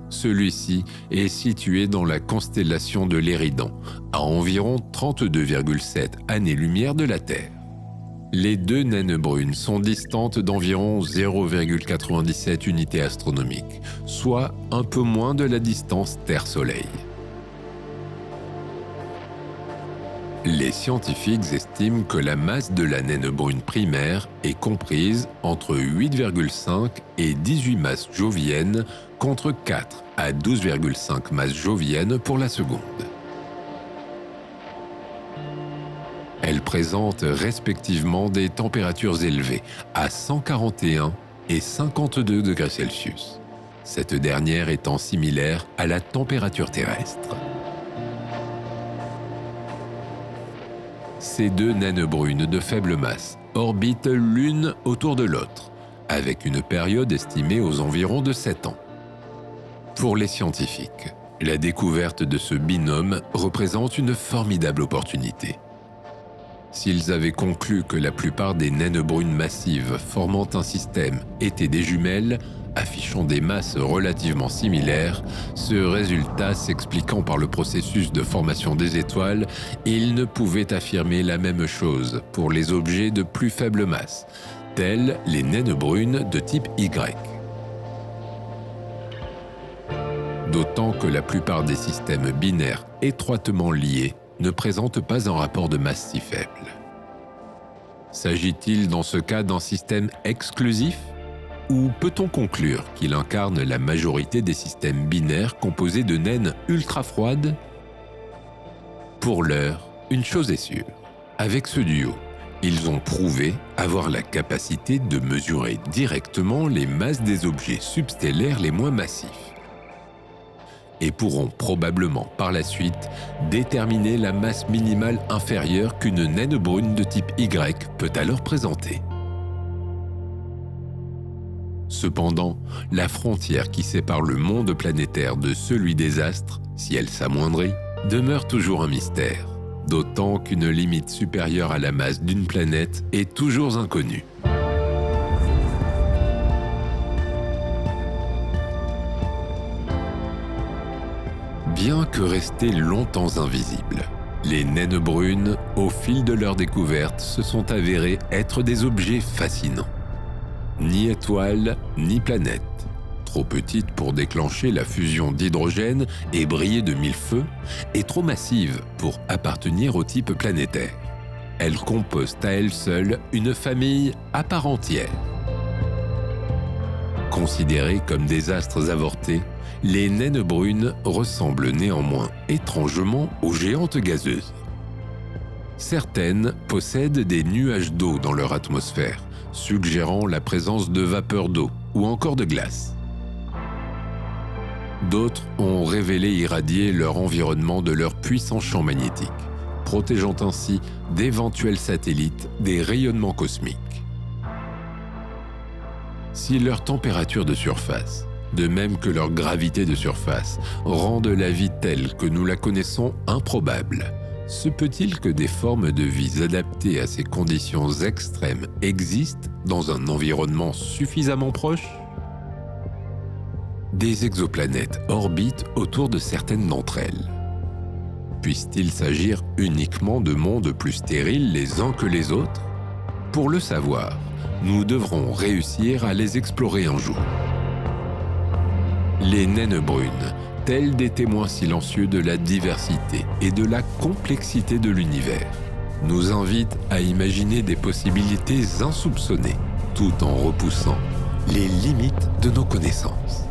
Celui-ci est situé dans la constellation de l'Éridan, à environ 32,7 années-lumière de la Terre. Les 2 naines brunes sont distantes d'environ 0,97 unités astronomiques, soit un peu moins de la distance Terre-Soleil. Les scientifiques estiment que la masse de la naine brune primaire est comprise entre 8,5 et 18 masses joviennes contre 4 à 12,5 masses joviennes pour la seconde. Elles présentent respectivement des températures élevées à 141 et 52 degrés Celsius, cette dernière étant similaire à la température terrestre. Ces 2 naines brunes de faible masse orbitent l'une autour de l'autre, avec une période estimée aux environs de 7 ans. Pour les scientifiques, la découverte de ce binôme représente une formidable opportunité. S'ils avaient conclu que la plupart des naines brunes massives formant un système étaient des jumelles, affichant des masses relativement similaires, ce résultat s'expliquant par le processus de formation des étoiles, ils ne pouvaient affirmer la même chose pour les objets de plus faible masse, tels les naines brunes de type Y. D'autant que la plupart des systèmes binaires étroitement liés ne présentent pas un rapport de masse si faible. S'agit-il dans ce cas d'un système exclusif ? Ou peut-on conclure qu'il incarne la majorité des systèmes binaires composés de naines ultra froides? Pour l'heure, une chose est sûre. Avec ce duo, ils ont prouvé avoir la capacité de mesurer directement les masses des objets substellaires les moins massifs et pourront probablement par la suite déterminer la masse minimale inférieure qu'une naine brune de type Y peut alors présenter. Cependant, la frontière qui sépare le monde planétaire de celui des astres, si elle s'amoindrit, demeure toujours un mystère. D'autant qu'une limite supérieure à la masse d'une planète est toujours inconnue. Bien que restés longtemps invisibles, les naines brunes, au fil de leur découverte, se sont avérées être des objets fascinants. Ni étoiles, ni planètes. Trop petites pour déclencher la fusion d'hydrogène et briller de mille feux, et trop massives pour appartenir au type planétaire. Elles composent à elles seules une famille à part entière. Considérées comme des astres avortés, les naines brunes ressemblent néanmoins étrangement aux géantes gazeuses. Certaines possèdent des nuages d'eau dans leur atmosphère, suggérant la présence de vapeur d'eau ou encore de glace. D'autres ont révélé irradier leur environnement de leur puissant champ magnétique, protégeant ainsi d'éventuels satellites des rayonnements cosmiques. Si leur température de surface, de même que leur gravité de surface, rendent la vie telle que nous la connaissons improbable, se peut-il que des formes de vie adaptées à ces conditions extrêmes existent dans un environnement suffisamment proche? Des exoplanètes orbitent autour de certaines d'entre elles. Puisse-t-il s'agir uniquement de mondes plus stériles les uns que les autres? Pour le savoir, nous devrons réussir à les explorer un jour. Les naines brunes, tels des témoins silencieux de la diversité et de la complexité de l'univers, nous invitent à imaginer des possibilités insoupçonnées, tout en repoussant les limites de nos connaissances.